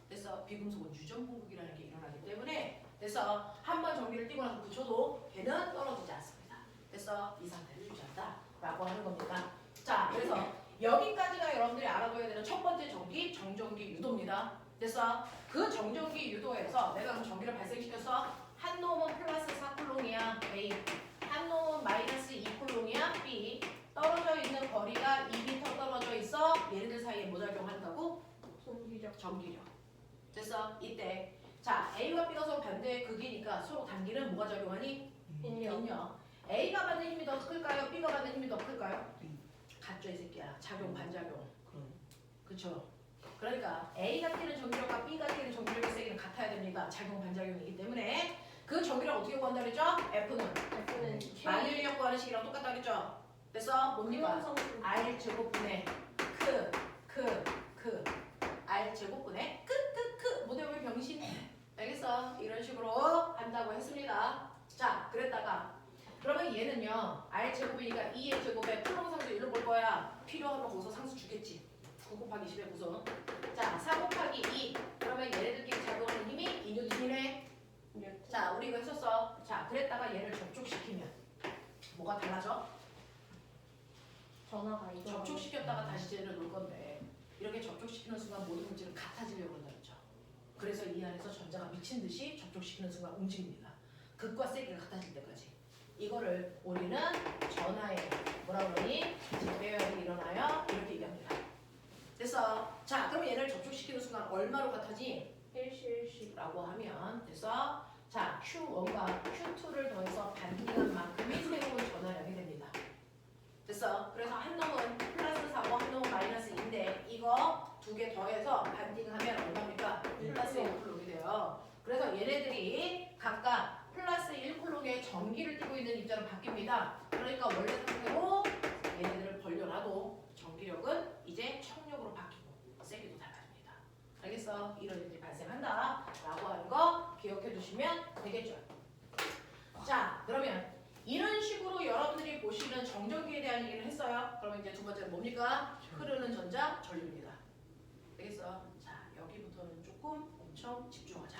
그래서 비금속은 유전 분극이라는 게 일어나기 때문에 그래서 한번 전기를 띠고 나서 붙여도 걔는 떨어지지 않습니다. 그래서 이 상태를 유지한다라고 하는 겁니다. 자, 그래서 여기까지가 여러분들이 알아둬야 되는 첫 번째 전기, 정전기 유도입니다. 그래서 그 정전기 유도에서 내가 그럼 전기를 발생시켜서 한 놈은 플러스 4쿨롱이야 A, 한 놈은 마이너스 2쿨롱이야 B, 떨어져 있는 거리가 2m 떨어져 있어 얘네들 사이에 뭐 작용한다고? 전기력. 그래서 이때 자 A와 B가 서로 반대의 극이니까 서로 단기는 뭐가 작용하니? 인력. A가 받는 힘이 더 클까요? B가 받는 힘이 더 클까요? 같죠 이 새끼야. 작용 반작용. 그쵸? 그러니까 A가 띠는 전기력과 B가 띠는 전기력의 세기는 같아야 됩니다. 작용 반작용이기 때문에 그 전기력 어떻게 구한다 그랬죠? F는 만일력 구하는 식이랑 똑같다 그랬죠? 그래서 뭡니까? R 제곱분의 크 R 제곱분의 크 모델 병신 알겠어? 이런 식으로 한다고 했습니다. 자, 그랬다가 그러면 얘는요 R 제곱이니까 2의 제곱에 풀렁상수 1로 볼 거야. 필요하면 거기서 상수 주겠지. 9 곱하기 10의 구성. 자, 4 곱하기 2 그러면 얘네들끼리 작용하는 힘이 2뉴턴이네. 자, 우리 이거 했었어. 자, 그랬다가 얘를 접촉시키면 뭐가 달라져? 전화가 이거 접촉시켰다가 다시 쟤를 놓을 건데 이렇게 접촉시키는 순간 모든 물질은 같아지려고 한다 그랬죠. 그래서 이 안에서 전자가 미친 듯이 접촉시키는 순간 움직입니다. 극과 세기가 같아질 때까지. 이거를 우리는 전하에 뭐라 그러니? 집배열이 일어나요. 이렇게 얘기합니다. 그래서 자, 그럼 얘를 접촉시키는 순간 얼마로 같아지? 일시라고 하면 그래서 자, Q1과 Q2를 더해서 반비한 만큼이 새로운 전하량이 됩니다. 됐어. 그래서 한 놈은 플러스 4고 한 놈은 마이너스 2인데 이거 두 개 더해서 반딩하면 얼마입니까? 플러스 1쿨롱이 돼요. 그래서 얘네들이 각각 플러스 1쿨롱의 전기를 띠고 있는 입자로 바뀝니다. 그러니까 원래 상태로 얘네들을 벌려놔도 전기력은 이제 청력으로 바뀌고 세기도 달라집니다. 알겠어? 이런 일이 발생한다 라고 하는 거 기억해 두시면 되겠죠. 자, 그러면 이런 식으로 여러분들이 보시는 정전기에 대한 얘기를 했어요. 그러면 이제 두 번째는 뭡니까? 흐르는 전자 전류입니다. 알겠어? 자, 여기부터는 조금 엄청 집중하자.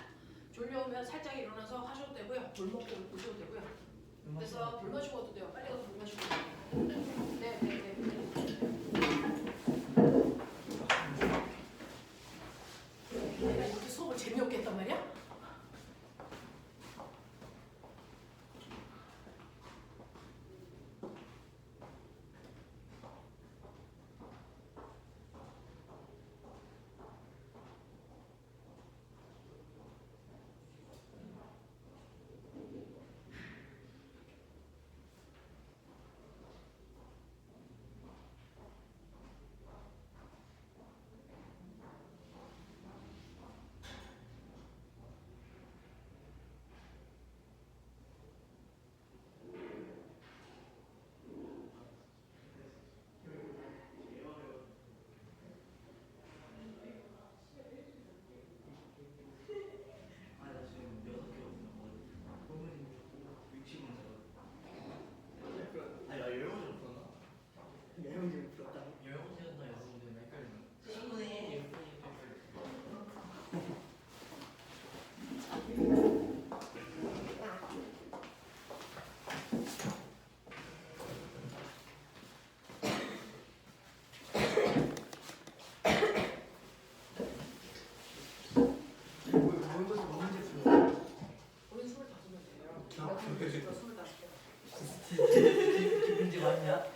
졸려오면 살짝 일어나서 하셔도 되고요. 물 먹고 보셔도 되고요. 그래서 물 마시고 와도 돼요. 빨리 가서 물 마시고. 네. 내가 이렇게 수업을 재미없게 했단 말이야? 50도 25개. 기분이 맞냐?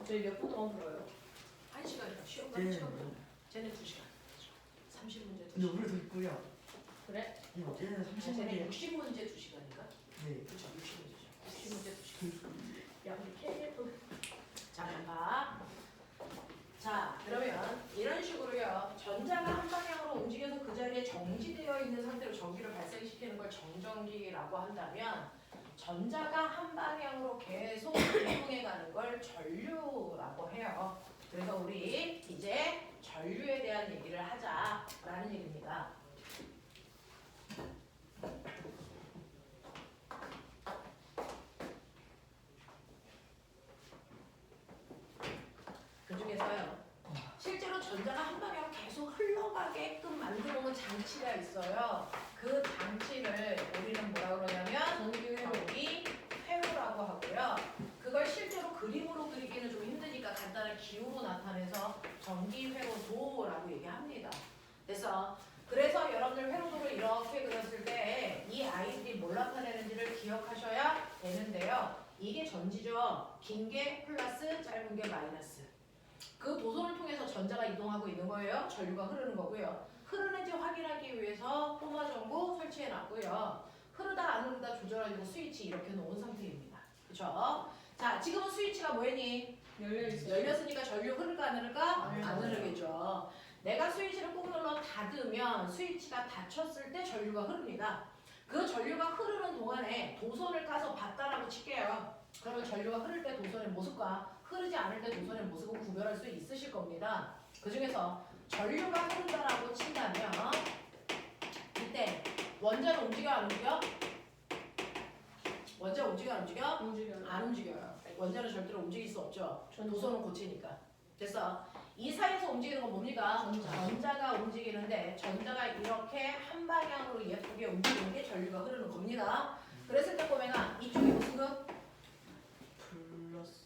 저희 몇 분 동안 불어요? 1시간이요. 시험 네. 가는 시간이요. 쟤는 2시간. 30문제 근데 2시간. 우리도 있고요. 그래? 쟤는 쟤는 30분이 60문제 2시간인가? 네. 그렇죠. 60문제죠. 60문제 2시간. 야 우리 KF 잠깐 봐. 자, 그러면 이런 식으로요. 전자가 한 방향으로 움직여서 그 자리에 정지되어 있는 상태로 전기를 발생시키는 걸 정전기라고 한다면 전자가 한 방향으로 계속 이동해 가는 걸 전류라고 해요. 그래서 우리 이제 전류에 대한 얘기를 하자라는 얘기입니다. 그 중에서요. 실제로 전자가 한 방향으로 계속 흘러가게끔 만들어 놓은 장치가 있어요. 그 장치를 우리는 뭐라 그러냐면 전기 회로라고 하고요. 그걸 실제로 그림으로 그리기는 좀 힘드니까 간단한 기호로 나타내서 전기 회로도라고 얘기합니다. 그래서 여러분들 회로도를 이렇게 그렸을 때 이 아이들이 뭘 나타내는지를 기억하셔야 되는데요. 이게 전지죠. 긴 게 플러스, 짧은 게 마이너스. 그 도선을 통해서 전자가 이동하고 있는 거예요. 전류가 흐르는 거고요. 흐르는지 확인하기 위해서 포마전구 설치해 놨고요. 흐르다 안 흐르다 조절하려고 스위치 이렇게 놓은 상태입니다. 그렇죠? 자, 지금은 스위치가 뭐했니? 열려있어요. 열렸으니까 전류 흐를까 안 흐를까? 안 안 흐르죠. 흐르겠죠. 내가 스위치를 꾹 눌러 닫으면 스위치가 닫혔을 때 전류가 흐릅니다. 그 전류가 흐르는 동안에 도선을 까서 봤다라고 칠게요. 그러면 전류가 흐를 때 도선의 모습과 흐르지 않을 때 도선의 모습을 구별할 수 있으실 겁니다. 그 중에서 전류가 흐른다라고 친다면 이때 원자는 움직여 안 움직여? 원자 움직여 안 움직여? 움직여요. 안 움직여요. 원자는 절대로 움직일 수 없죠. 전자. 도선은 고치니까. 됐어. 이 사이에서 움직이는 건 뭡니까? 전자가 움직이는데 전자가 이렇게 한 방향으로 예쁘게 움직이는 게 전류가 흐르는 겁니다. 그랬을 때 꼬맹아 이쪽이 무슨 급? 플러스.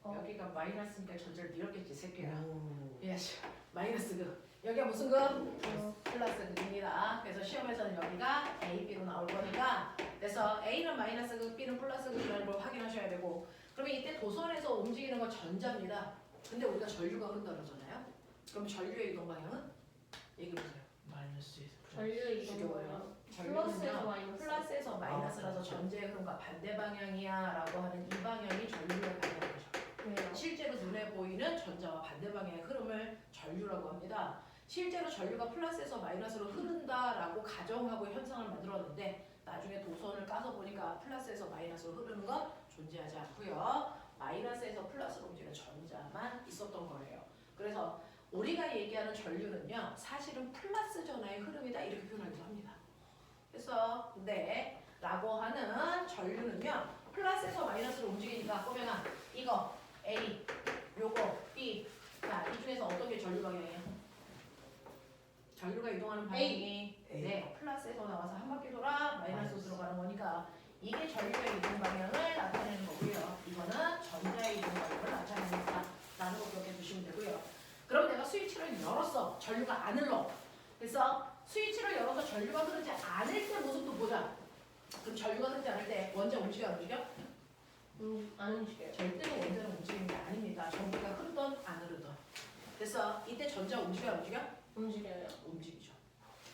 여기가 마이너스니까 전자를 밀었겠지 새끼야. 오. 예스. 마이너스 급. 여기가 무슨 급? 플러스 급입니다. 그래서 시험에서는 여기가 A, B로 나올 거니까 그래서 A는 마이너스 급, B는 플러스 급이라는 걸 확인하셔야 되고 그러면 이때 도선에서 움직이는 건 전자입니다. 근데 우리가 전류가 흐른다 그러잖아요. 그럼 전류의 이동 방향은? 얘기해보세요. 마이너스에서 전류의 이동 죽여버려. 플러스에서 마이너스. 플러스에서 마이너스라서 전제의 흐름과 반대 방향이야 라고 하는 이 방향이 전류의 방향이죠. 왜요? 실제로 눈에 보이는 전자와 반대 방향의 흐름을 전류라고 합니다. 실제로 전류가 플러스에서 마이너스로 흐른다라고 가정하고 현상을 만들었는데 나중에 도선을 까서 보니까 플러스에서 마이너스로 흐르는 건 존재하지 않고요. 마이너스에서 플러스로 움직이는 전자만 있었던 거예요. 그래서 우리가 얘기하는 전류는요. 사실은 플러스 전하의 흐름이다 이렇게 표현하기도 합니다. 그래서 네 라고 하는 전류는요. 플러스에서 마이너스로 움직이니까 꼬맹아 이거 A 요거 B 자, 이 중에서 어떤 게 전류 방향이에요? 전류가 이동하는 방향이 A. 네 플러스에서 나와서 한 바퀴 돌아 마이너스로 들어가는 거니까 이게 전류의 이동 방향을 나타내는 거고요. 이거는 전자의 이동 방향을 나타냅니다. 라는 거 기억해 두시면 되고요. 그럼 내가 스위치를 열었어. 전류가 안 흘러. 그래서 스위치를 열어서 전류가 흐르지 않을 때 모습도 보자. 그럼 전류가 흐르지 않을 때 원자 움직여 안 움직여? 안 움직여요. 절대로 원자는 움직이는 게 아닙니다. 전기가 흐르던 안 흐르던. 그래서 이때 전자 움직여 안 움직여? 움직여요. 움직이죠.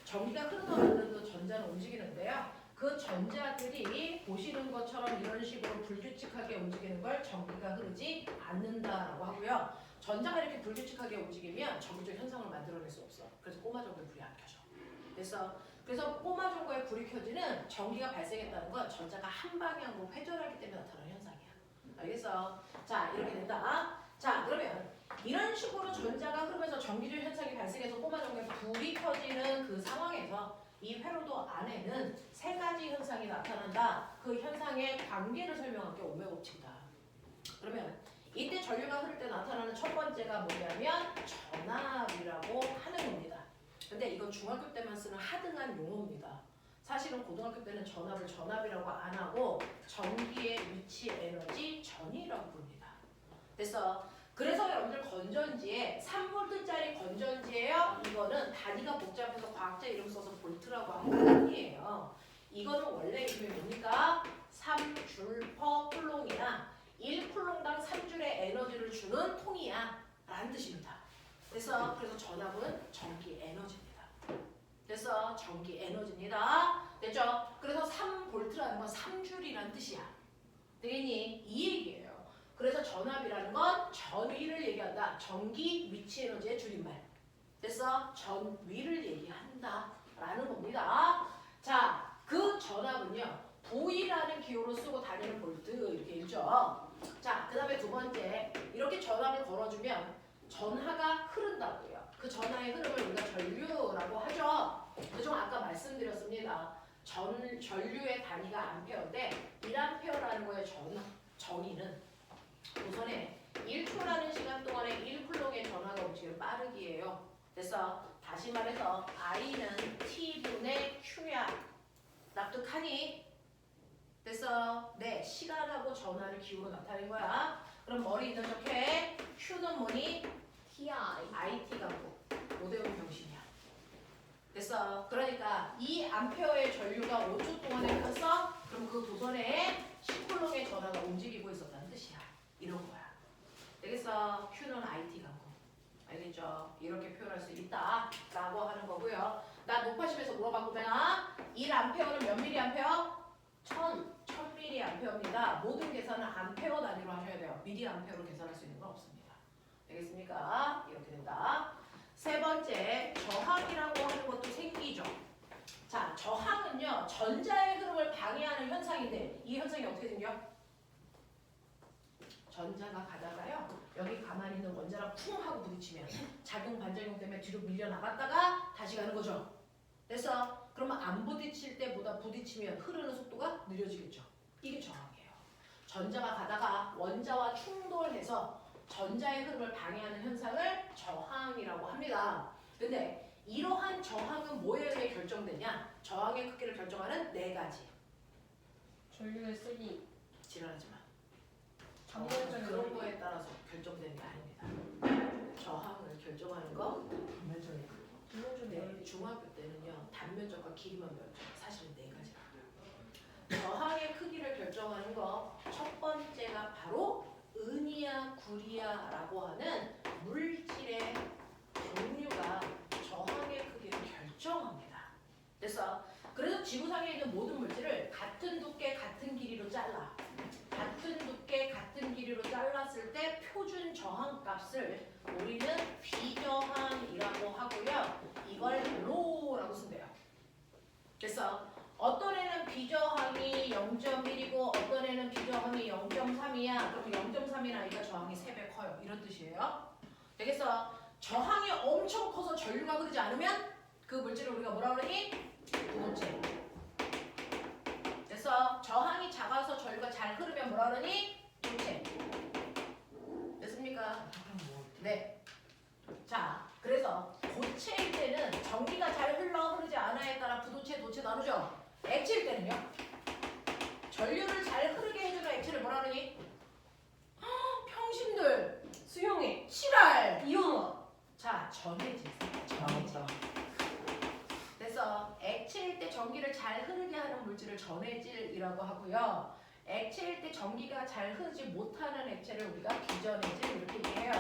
전기가 흐르던 안 흐르던 전자는 움직이는데요. 그 전자들이 보시는 것처럼 이런 식으로 불규칙하게 움직이는 걸 전기가 흐르지 않는다라고 하고요. 전자가 이렇게 불규칙하게 움직이면 전기적 현상을 만들어낼 수 없어. 그래서 꼬마전구에 불이 안 켜져. 그래서 꼬마전구에 불이 켜지는 전기가 발생했다는 건 전자가 한 방향으로 회전하기 때문에 나타나는 현상이야. 알겠어? 자, 이렇게 된다. 자, 그러면 이런 식으로 전자가 흐르면서 전기적 현상이 발생해서 꼬마전구에 불이 켜지는 그 상황에서 이 회로도 안에는 세 가지 현상이 나타난다. 그 현상의 관계를 설명할 게 오메 법칙이다. 그러면 이때 전류가 흐를 때 나타나는 첫 번째가 뭐냐면 전압이라고 하는 겁니다. 근데 이건 중학교 때만 쓰는 하등한 용어입니다. 사실은 고등학교 때는 전압을 전압이라고 안 하고 전기의 위치 에너지 전이라고 부릅니다. 그래서 여러분들 건전지에 3V짜리 건전지예요. 이거는 단위가 복잡해서 과학자 이름 써서 볼트라고 하는 거 아니에요. 이거는 원래 이름이 뭡니까? 3줄 퍼 쿨롱이나 1쿨롱당 3줄의 에너지를 주는 통이야 라는 뜻입니다. 그래서 전압은 전기 에너지입니다. 그래서 전기 에너지입니다. 됐죠? 그래서 3볼트라는 건 3줄이라는 뜻이야. 되겠니? 이 얘기예요. 그래서 전압이라는 건 전위를 얘기한다. 전기 위치 에너지의 줄임말. 그래서 전위를 얘기한다 라는 겁니다. 자, 그 전압은요. V라는 기호로 쓰고 다니는 볼트 이렇게 읽죠. 자, 그 다음에 두 번째 이렇게 전압을 걸어주면 전하가 흐른다고요. 그 전하의 흐름을 우리가 전류라고 하죠. 그중 아까 말씀드렸습니다. 전류의 단위가 암페어인데 1암페어라는 거의 정의는 우선에 1초라는 시간 동안에 1쿨롱의 전하가 움직이는 빠르기예요. 그래서 다시 말해서 I는 T분의 Q야. 납득하니? 그래서 네, 시간하고 전하를 기호로 나타낸 거야. 그럼 머리 있는 척해. Q는 뭐니? TI. IT 갖고 못 외운 병신이야. 됐어. 그러니까 이 암페어의 전류가 5초 동안에 흘렀어. 그럼 그 도선에 10쿨롱의 전하가 움직이고 있었다는 뜻이야. 이런 거야. 되겠어? Q는 IT 갖고. 알겠죠? 이렇게 표현할 수 있다라고 하는 거고요. 나 노파심에서 물어봤구나. 1암페어는 몇 미리암페어? 1000mA입니다. 모든 계산은 암페어 단위로 하셔야 돼요. 미리암페어로 계산할 수 있는 건 없습니다. 되겠습니까? 이렇게 된다. 세 번째, 저항이라고 하는 것도 생기죠. 자, 저항은요, 전자의 흐름을 방해하는 현상인데 이 현상이 어떻게 생겨? 전자가 가다가요, 여기 가만히 있는 원자랑 쿵 하고 부딪히면 작용 반작용 때문에 뒤로 밀려 나갔다가 다시 가는 거죠. 됐어? 그러면 안 부딪힐 때보다 부딪히면 흐르는 속도가 느려지겠죠. 이게 저항이에요. 전자가 가다가 원자와 충돌해서 전자의 흐름을 방해하는 현상을 저항이라고 합니다. 근데 이러한 저항은 뭐에 의해 결정되냐? 저항의 크기를 결정하는 네 가지. 전류의 세기. 지랄하지 마. 단면적인 그런 원리. 거에 따라서 결정되는 게 아닙니다. 저항을 결정하는 거. 단면적인 단면적인 네, 원리. 중학교 때는요. 단면적과 길이만 배웠죠. 사실 네 가지라고요. 저항의 크기를 결정하는 거 첫 번째가 바로 은이야 구리야라고 하는 물질의 종류가 저항의 크기를 결정합니다. 그래서 지구상에 있는 모든 물질을 같은 두께 같은 길이로 잘라. 같은 두께 같은 길이로 잘랐을 때 표준 저항 값을 우리는 비저항이라고 하고요. 이걸 로라고 쓴대요. 그래서 어떤 애는 비저항이 0.1이고 어떤 애는 비저항이 0.3이야. 그럼 0.3이나 저항이 3배 커요. 이런 뜻이에요. 되겠어? 저항이 엄청 커서 전류가 흐르지 않으면 그 물질을 우리가 뭐라 그러니? 부도체. 됐어? 저항이 작아서 전류가 잘 흐르면 뭐라 그러니? 도체. 됐습니까? 네. 자, 그래서 고체일 때는 전기가 잘 흐르지 않아에 따라 부도체, 도체 나누죠? 액체일 때는요? 전류를 잘 흐르게 해주는 액체를 뭐라 그러니? 평신들, 수용액. 실알. 이온화. 자, 전해질. 나온다. 그래서 액체일 때 전기를 잘 흐르게 하는 물질을 전해질이라고 하고요. 액체일 때 전기가 잘 흐르지 못하는 액체를 우리가 비전해질 이렇게 얘기해요.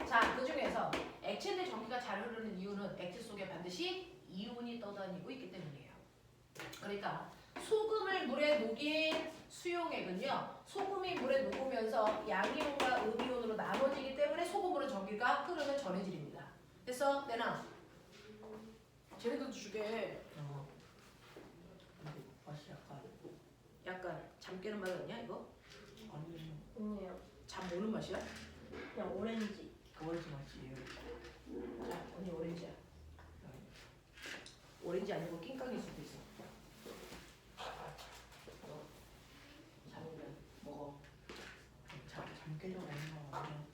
자, 그 중에서 액체일 때 전기가 잘 흐르는 이유는 액체 속에 반드시 이온이 떠다니고 있기 때문이에요. 그러니까 소금을 물에 녹인 수용액은요, 소금이 물에 녹으면서 양이온과 음이온으로 나눠지기 때문에 소금으로 전기가 흐르는 전해질입니다. 그래서 내놔. 쟤네들도 주게. 맛이 약간 잠 깨는 맛 아니야 이거? 아니면 아니에요. 잠 오는 맛이야? 그냥 오렌지. 오렌지 맛이에요. 자, 언니 오렌지야. 오렌지 아니고 낑깡일 수도 있어. 잠오면 먹어. 잠 깨려고 먹는 거 아니야?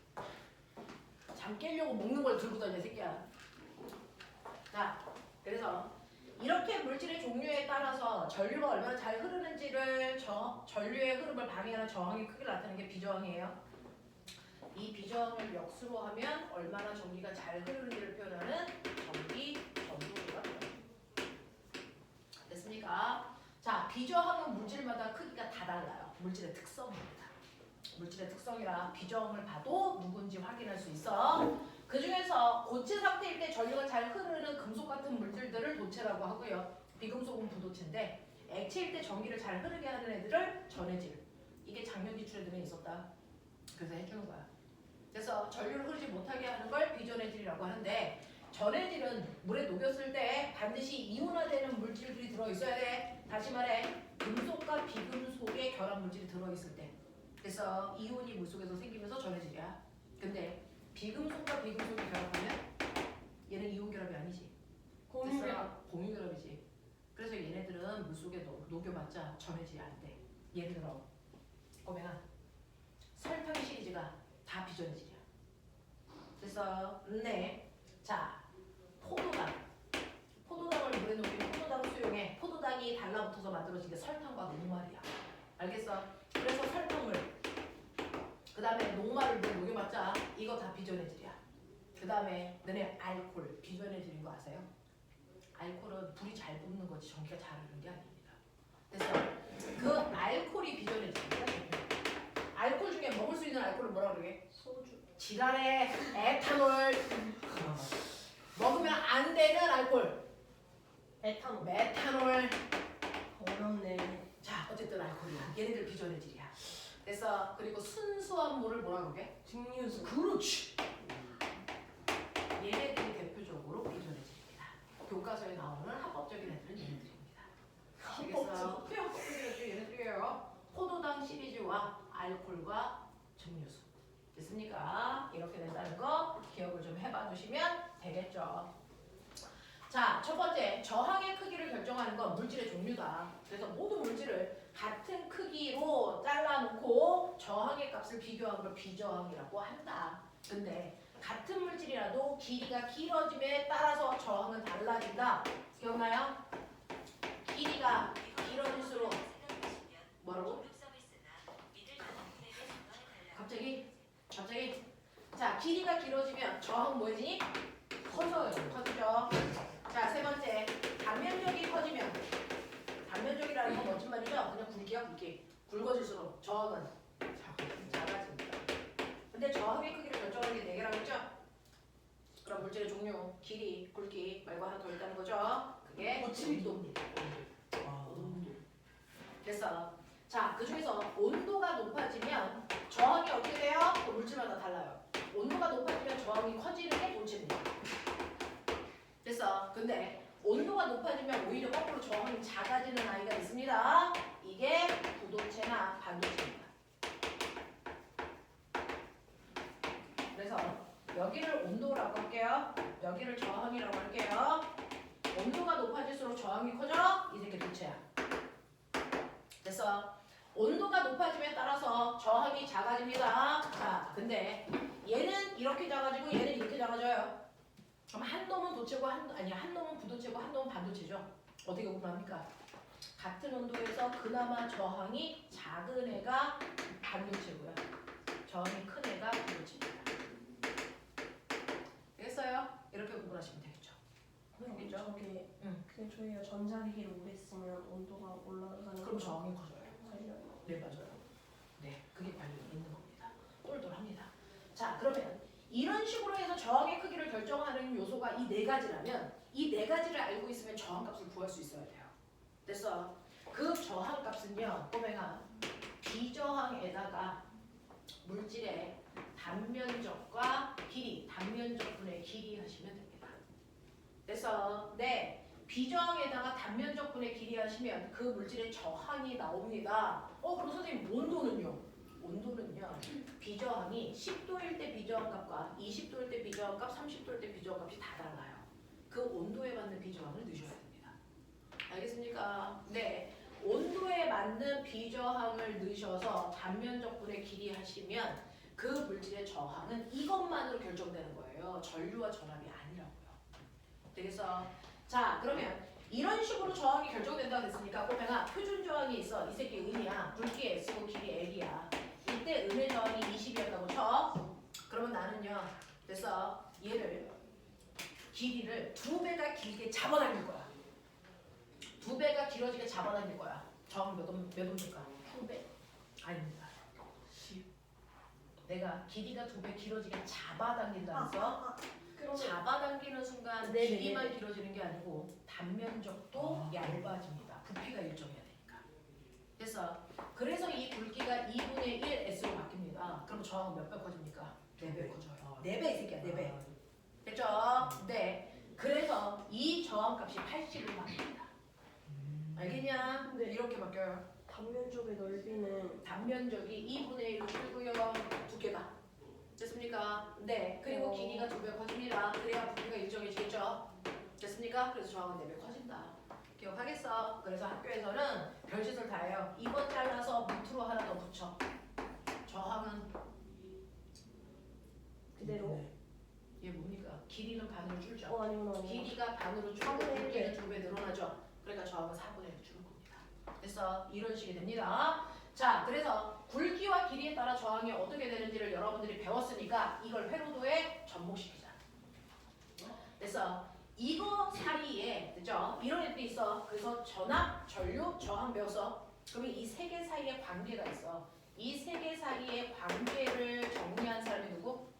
잠 깨려고 먹는 걸 들고 다녀 새끼야. 자, 그래서 이렇게 물질의 종류에 따라서 전류가 얼마나 잘 흐르는지를 전류의 흐름을 방해하는 저항의 크기를 나타내는 게 비저항이에요. 이 비저항을 역수로 하면 얼마나 전기가 잘 흐르는지를 표현하는 전기 전도도가 돼요. 됐습니까? 비저항은 물질마다 크기가 다 달라요. 물질의 특성입니다. 물질의 특성이라 비저항을 봐도 누군지 확인할 수 있어. 그 중에서 고체 상태일 때 전류가 잘 흐르는 금속 같은 물질들을 도체라고 하고요. 비금속은 부도체인데 액체일 때 전기를 잘 흐르게 하는 애들을 전해질. 이게 작년 기출에 들어 있었다. 그래서 해주는 거야. 그래서 전류를 흐르지 못하게 하는 걸 비전해질이라고 하는데 전해질은 물에 녹였을 때 반드시 이온화되는 물질들이 들어있어야 돼. 다시 말해 금속과 비금속의 결합 물질이 들어있을 때. 그래서 이온이 물속에서 생기면서 전해질이야. 근데 비금속과 비금속이 결합하면 얘는 이온 결합이 아니지. 공유결합. 공유 결합이지. 그래서 얘네들은 물속에 녹여봤자 전해질이 안 돼. 예를 들어 꼬맹아 설탕 시리즈가 다 비전해질이야. 그래서 네. 자 포도당을 물에 녹이면 포도당을 수용해. 포도당이 달라붙어서 만들어진 게 설탕과 녹말이야. 알겠어? 그래서 설탕물 그 다음에 녹말을 물에 녹여봤자 이거 다 비전해질이야. 그 다음에 너네 알코올 비전해질인 거 아세요? 알코올은 불이 잘 붙는 거지 전기가 잘 흐르는 게 아닙니다. 그래서 그 알코올이 비전해질이야. 알코올 중에 먹을 수 있는 알코올을 뭐라 그러게? 소주. 지랄에 에탄올. 먹으면 안 되는 알코올 에탄올. 메탄올. 어렵네. 자 어쨌든 알코올이야. 얘네들 비전해질이야. 그래서 그리고 순수한 물을 뭐라 그러게? 증류수. 그렇지. 얘네들이 대표적으로 비전해질입니다. 교과서에 나오는 합법적인 애들은 얘네들입니다. 합법적. 합법적인 얘네들이에요. 포도당 시리즈와 알코올과 증류수. 됐습니까? 이렇게 된다는 거 기억을 좀 해봐 주시면 되겠죠. 자, 첫 번째 저항의 크기를 결정하는 건 물질의 종류다. 그래서 모든 물질을 같은 크기로 잘라놓고 저항의 값을 비교하는 걸 비저항이라고 한다. 근데 같은 물질이라도 길이가 길어짐에 따라서 저항은 달라진다. 기억나요? 길이가 길어질수록 뭐라고? 갑자기? 자, 길이가 길어지면 저항 뭐지? 커지죠. 자, 세 번째 단면적이 커지면 단면적이라는 건 멋진 말이죠? 그냥 굵기야 굵기. 굵어질수록 저항은 작아집니다. 근데 저항의 크기를 결정하는 게 4개라고 했죠? 그럼 물질의 종류, 길이, 굵기 말고 하나 더 있다는 거죠? 그게 온도입니다. 온도. 됐어. 자, 그 중에서 온도가 높아지면 저항이 어떻게 돼요? 그 물질마다 달라요. 온도가 높아지면 저항이 커지는 게 도체입니다. 됐어. 근데 온도가 높아지면 오히려 거꾸로 저항이 작아지는 아이가 있습니다. 이게 부도체나 반도체입니다. 그래서 여기를 온도라고 할게요. 여기를 저항이라고 할게요. 온도가 높아질수록 저항이 커져? 이 새끼 도체야. 됐어. 온도가 높아짐에 따라서 저항이 작아집니다. 자, 근데 얘는 이렇게 작아지고 얘는 이렇게 작아져요. 그럼 한 놈은 도체고 한 놈은 부도체고 한 놈은 반도체죠. 어떻게 구분합니까? 같은 온도에서 그나마 저항이 작은 애가 반도체고요. 저항이 큰 애가 부도체입니다. 되겠어요? 이렇게 구분하시면 되겠죠. 알겠죠? 저게 응. 그 저희가 전자기기를 오래 쓰면 온도가 올라가는 그럼 저항이 커져요. 관련. 네, 맞아요. 네, 그게 관련이 있는 겁니다. 똘똘합니다. 자, 그러면 이런 식으로 해서 저항의 크기를 결정하는 요소가 이 4가지라면 이 4가지를 알고 있으면 저항값을 구할 수 있어야 돼요. 됐어. 그 저항값은요, 꼬맹아, 비저항에다가 물질의 단면적과 길이, 단면적분의 길이 하시면 됩니다. 그래서 네, 비저항에다가 단면적분의 길이 하시면 그 물질의 저항이 나옵니다. 그럼 선생님 온도는요? 온도는요, 비저항이 10도일 때 비저항값과 20도일 때 비저항값, 30도일 때 비저항값이 다 달라요. 그 온도에 맞는 비저항을 넣으셔야 됩니다. 알겠습니까? 네, 온도에 맞는 비저항을 넣으셔서 단면적분의 길이 하시면 그 물질의 저항은 이것만으로 결정되는 거예요. 전류와 전압이 아니라고요. 되겠어? 자, 그러면 이런 식으로 저항이 결정된다고 했으니까 꼬맹아, 표준 저항이 있어. 이 새끼 은이야. 굵기 S고 길이 L이야. 이때 은의 저항이 20이었다고 쳐. 그러면 나는요, 그래서 얘를 길이를 2배가 길게 잡아당길 거야. 2배가 길어지게 잡아당길 거야. 저항 몇 옴일까? 2배. 아닙니다. 10. 내가 길이가 2배 길어지게 잡아당긴다면서 그러면 잡아당기는 순간 네네, 길이만 네네. 길어지는 게 아니고 단면적도 아. 얇아집니다. 부피가 일정해야 되니까. 그래서 이 굵기가 2분의 1 S로 바뀝니다. 그럼 저항은 몇 배 커집니까? 4배 커져요. 4배 이 새끼야, 4배. 됐죠? 네. 그래서 이 저항값이 80으로 바뀝니다. 알겠냐? 네. 이렇게 바뀌어요. 단면적의 넓이는 단면적이 2분의 1로 줄고요. 두께가. 됐습니까? 네. 그리고 길이가 2배 커집니다. 그래야 부피가 일정해지겠죠? 됐습니까? 그래서 저항은 4배 커진다. 기억하겠어? 그래서 학교에서는 별짓을 다 해요. 2번 잘라서 밑으로 하나 더 붙여. 저항은 그대로. 얘 뭡니까? 길이는 반으로 줄죠. 아니구나. 길이가 반으로 줄고 4분의 1 굵기는 2배 늘어나죠. 그러니까 저항은 4분의 1 줄는 겁니다. 됐어? 이런 식이 됩니다. 자, 그래서 굵기와 길이에 따라 저항이 어떻게 되는지를 여러분들이 배웠으니까 이걸 회로도에 접목시키자. 됐어? 이거 사이에, 됐죠? 이런 애들이 있어. 그래서 전압, 전류, 저항 배웠어. 그러면 이 세 개 사이에 관계가 있어. 이 세 개 사이의 관계를 정리한 사람이 누구?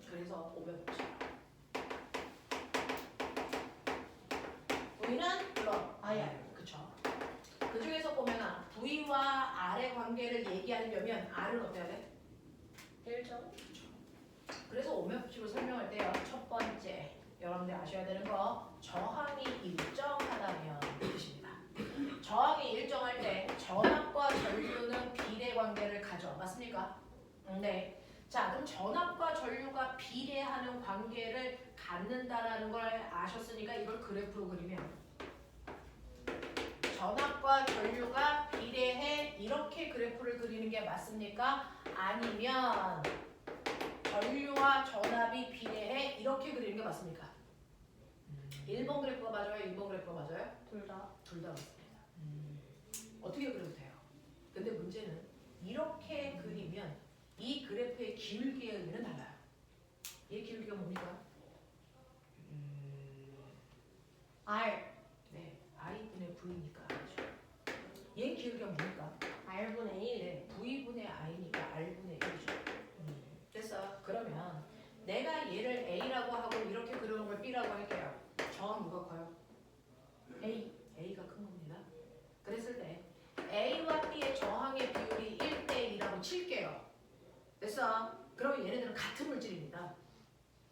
그래서 500번. V는 물론 아야. 그쵸. 그 중에서 보면 V와 R의 관계를 얘기하려면 R은 어때야 돼? 1점. 그래서 오면법칙을 설명할 때요. 첫 번째 여러분들 아셔야 되는 거 저항이 일정하다면 뜻입니다. 저항이 일정할 때 전압과 전류는 비례 관계를 가져. 맞습니까? 네. 자, 그럼 전압과 전류가 비례하는 관계를 갖는다라는 걸 아셨으니까 이걸 그래프로 그리면 전압과 전류가 비례해 이렇게 그래프를 그리는 게 맞습니까? 아니면 전류와 전압이 비례해 이렇게 그리는 게 맞습니까? 1번 그래프가 맞아요? 2번 그래프가 맞아요? 둘 다. 둘 다 맞습니다. 어떻게 그려도 돼요. 근데 문제는 이렇게 그리면 이 그래프의 기울기의 의미는 달라요. 얘 기울기가 뭡니까? R. 네, I분의 V니까 알죠. 얘 기울기가 뭡니까? R분의 1. 네, V분의 I니까 R분의 1이죠. 됐어. 그러면 내가 얘를 A라고 하고 이렇게 그려놓은 걸 B라고 할게요. 저항 누가 커요? A가 큰 겁니다. 그랬을 때 A와 B의 저항의 비율이 1대2라고 칠게요. 됐어? 그러면 얘네들은 같은 물질입니다.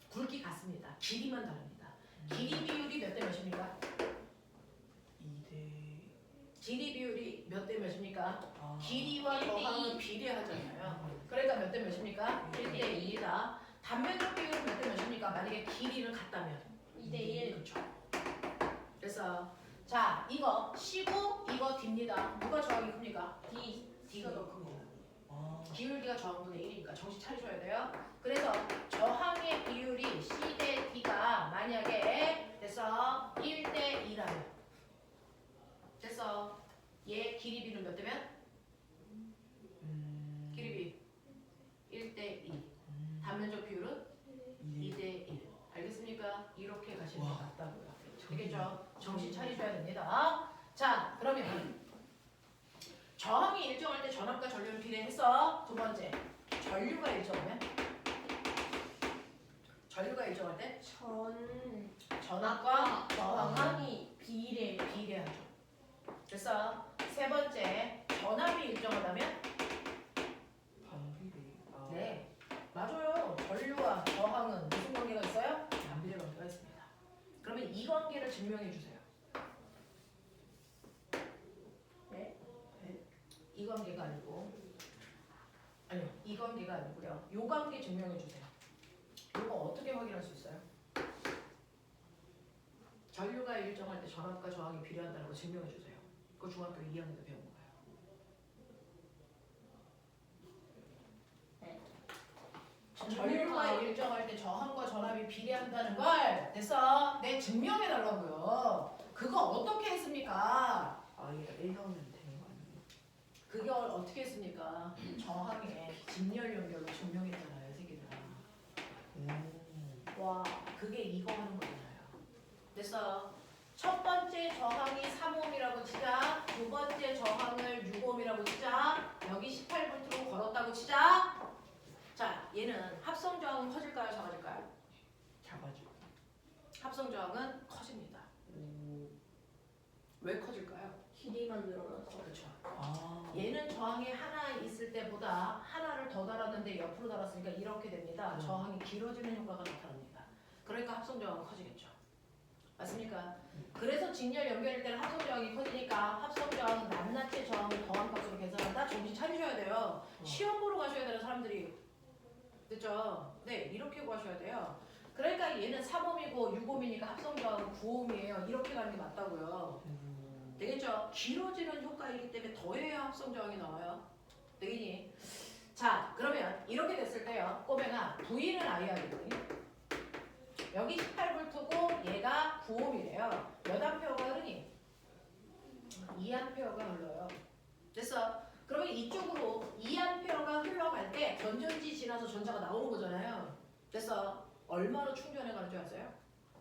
굵기 같습니다. 길이만 다릅니다. 길이 비율이 몇 대 몇입니까? 2대. 길이 비율이 몇 대 몇입니까? 아. 길이와 1대2. 저항은 비례하잖아요. 그러니까 몇 대 몇입니까? 1대2이다. 단면적 비율은 몇 대 몇입니까? 만약에 길이는 같다면 2대1. 그렇죠. 그래서 자 이거 C고 이거 D입니다. 누가 저항이 큽니까? D가 더 큽니다. 아. 기울기가 저항분의 1이니까 정신 차리셔야 돼요. 그래서 저항의 비율이 C 대 D가 만약에 됐어 1대 2라면 됐어 얘 길이 비는 몇 대면? 길이 비 1대 2 단면적 비율은 2대 1 알겠습니까? 이렇게 가시는 게 와. 맞다고요. 알겠죠? 정신 차리셔야 됩니다. 자 그러면 저항이 일정할 때 전압과 전류는 비례했어. 두 번째 전류가 일정하면 전류가 일정할 때 전압과 저항은 저항이 비례. 비례하죠. 그래서 세 번째 전압이 일정하다면 반비례. 아. 네 맞아요. 전류와 저항은 무슨 관계가 있어요? 반비례 관계가 있습니다. 그러면 이 관계를 증명해 주세요. 네. 이 관계가 아니고 아니요 이 관계가 아니고요. 요 관계 증명해 주세요. 이거 어떻게 확인할 수 있어요? 전류가 일정할 때 전압과 저항이 비례한다는 거 증명해 주세요. 그거 중학교 2학년 때 배운 거예요. 네. 전류가 일정할 때 저항과 전압이 비례한다는 걸 됐어? 내 증명해 달라고요. 그거 어떻게 했습니까? 아예 1하면 되는 거 아니에요? 그게 어떻게 했습니까? 저항의 직렬 연결로 증명했잖아요, 새끼들아. 와. 그게 이거 하는 거잖아요. 됐어? 첫 번째 저항이 3옴이라고 치자. 두 번째 얘는 합성 저항은 커질까요? 작아질까요? 작아지고. 합성 저항은 커집니다. 왜 커질까요? 길이만 늘어나서. 그렇죠. 아. 얘는 저항이 하나 있을 때보다 하나를 더 달았는데 옆으로 달았으니까 이렇게 됩니다. 저항이 길어지는 효과가 나타납니다. 그러니까 합성 저항은 커지겠죠. 맞습니까? 그래서 직렬 연결일 때는 합성 저항이 커지니까 합성 저항은 낱낱이 저항을 더한 값으로 계산한다. 정신 차리셔야 돼요. 시험 보러 가셔야 되는 사람들이 됐죠? 네, 이렇게 구하셔야 돼요. 그러니까 얘는 3옴이고 6옴이니까 합성 저항은 9옴이에요. 이렇게 가는 게 맞다고요. 되겠죠? 길어지는 효과이기 때문에 더해야 합성 저항이 나와요. 되겠니? 자, 그러면 이렇게 됐을 때요. 꼬맹아, V는 IR이거든요. 여기 18V고 얘가 9옴이래요. 몇 암페어가 흐르니? 2암페어가 흘러요. 됐어? 그러면 이쪽으로 2암페어가 흘러갈 때 건전지 지나서 전자가 나오는 거잖아요. 됐어? 얼마로 충전해 가는 줄 아세요?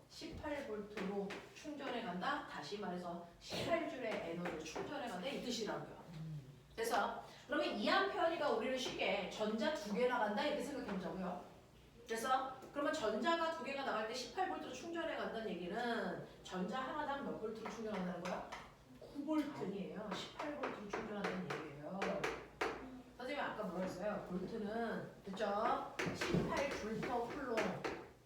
18V로 충전해 간다. 다시 말해서 18줄의 에너지를 충전해 간다. 이 뜻이라고요. 그래서 그러면 2암페어니까 우리는 쉽게 전자 2개 나간다 이렇게 생각해 보자고요. 그래서 그러면 전자가 2개가 나갈 때 18V로 충전해 간다는 얘기는 전자 하나당 몇 볼트로 충전한다는 거야? 9볼트이에요. 18V로 충전한다는 얘기예요. 선생님이 아까 뭐라 했어요? 볼트는 됐죠? 18줄 쿨롱.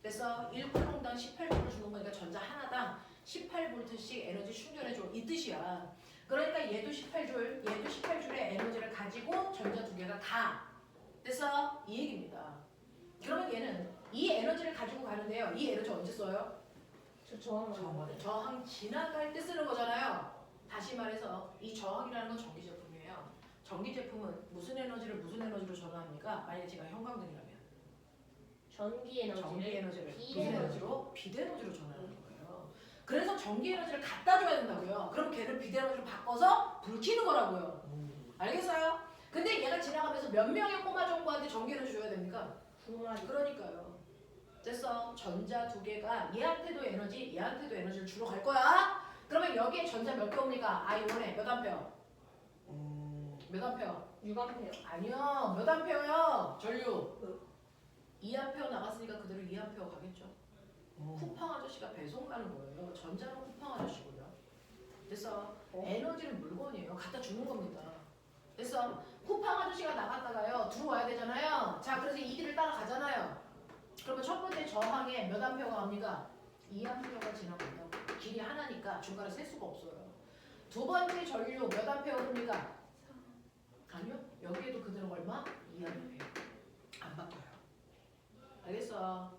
그래서 1쿨롱당 18볼트 주는 거니까 전자 하나당 18볼트씩 에너지 충전해줘. 이 뜻이야. 그러니까 얘도 18줄, 얘도 18줄의 에너지를 가지고 전자 2개가 가. 그래서 이 얘기입니다. 그러면 얘는 이 에너지를 가지고 가는데요. 이 에너지 언제 써요? 저 저항을. 저항 지나갈 때 쓰는 거잖아요. 다시 말해서 이 저항이라는 건 전기 제품이에요. 전기 제품은 무슨 에너지를 전환합니까? 만약에 제가 형광등이라면 전기 에너지를. 전기 에너지를 비에너지로. 비대에너지로 전환하는 거예요. 그래서 전기 에너지를 갖다 줘야 된다고요. 그럼 걔를 비대에너지로 바꿔서 불 켜는 거라고요. 알겠어요? 근데 얘가 지나가면서 몇 명의 꼬마 정보한테 전기 에너지 줘야 됩니까? 9마리. 그러니까요. 됐어. 전자 2개가 얘한테도 에너지를 주러 갈 거야. 그러면 여기에 전자 몇 개 옵니까? I1에 몇 암페어? 몇 암페어? 6암페어. 아니요. 몇 암페어요? 전류. 2암페어 나갔으니까 그대로 2암페어 가겠죠. 쿠팡 아저씨가 배송 가는 거예요. 전자는 쿠팡 아저씨고요. 됐어. 에너지는 물건이에요. 갖다 주는 겁니다. 됐어. 쿠팡 아저씨가 나갔다가요. 들어와야 되잖아요. 자, 그래서 이 길을 따라가잖아요. 그러면 첫 번째 저항에 몇 암페어가 갑니까? 2암페어가 지나간다고. 길이 하나니까 중간에 셀 수가 없어요. 두 번째 전류 몇 암페어 옵니까? 아니요. 여기에도 그대로 얼마? 2암페어. 안 바꿔요. 알겠어?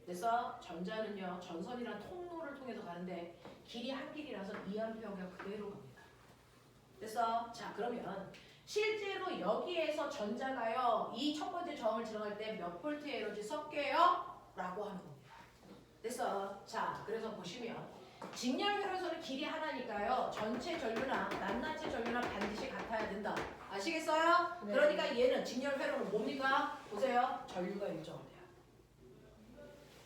그래서 전자는요. 전선이란 통로를 통해서 가는데 길이 한 길이라서 2암페어가 그대로 갑니다. 그래서 자 그러면 실제로 여기에서 전자가요. 이 첫 번째 저항을 지나갈 때 몇 볼트의 에너지 섞여요? 라고 하는 겁니다. 그래서 자 그래서 보시면 직렬 회로에서는 길이 하나니까요. 전체 전류나 낱낱이 전류나 반드시 같아야 된다. 아시겠어요? 네. 그러니까 얘는 직렬 회로는 뭡니까? 보세요. 전류가 일정한데요.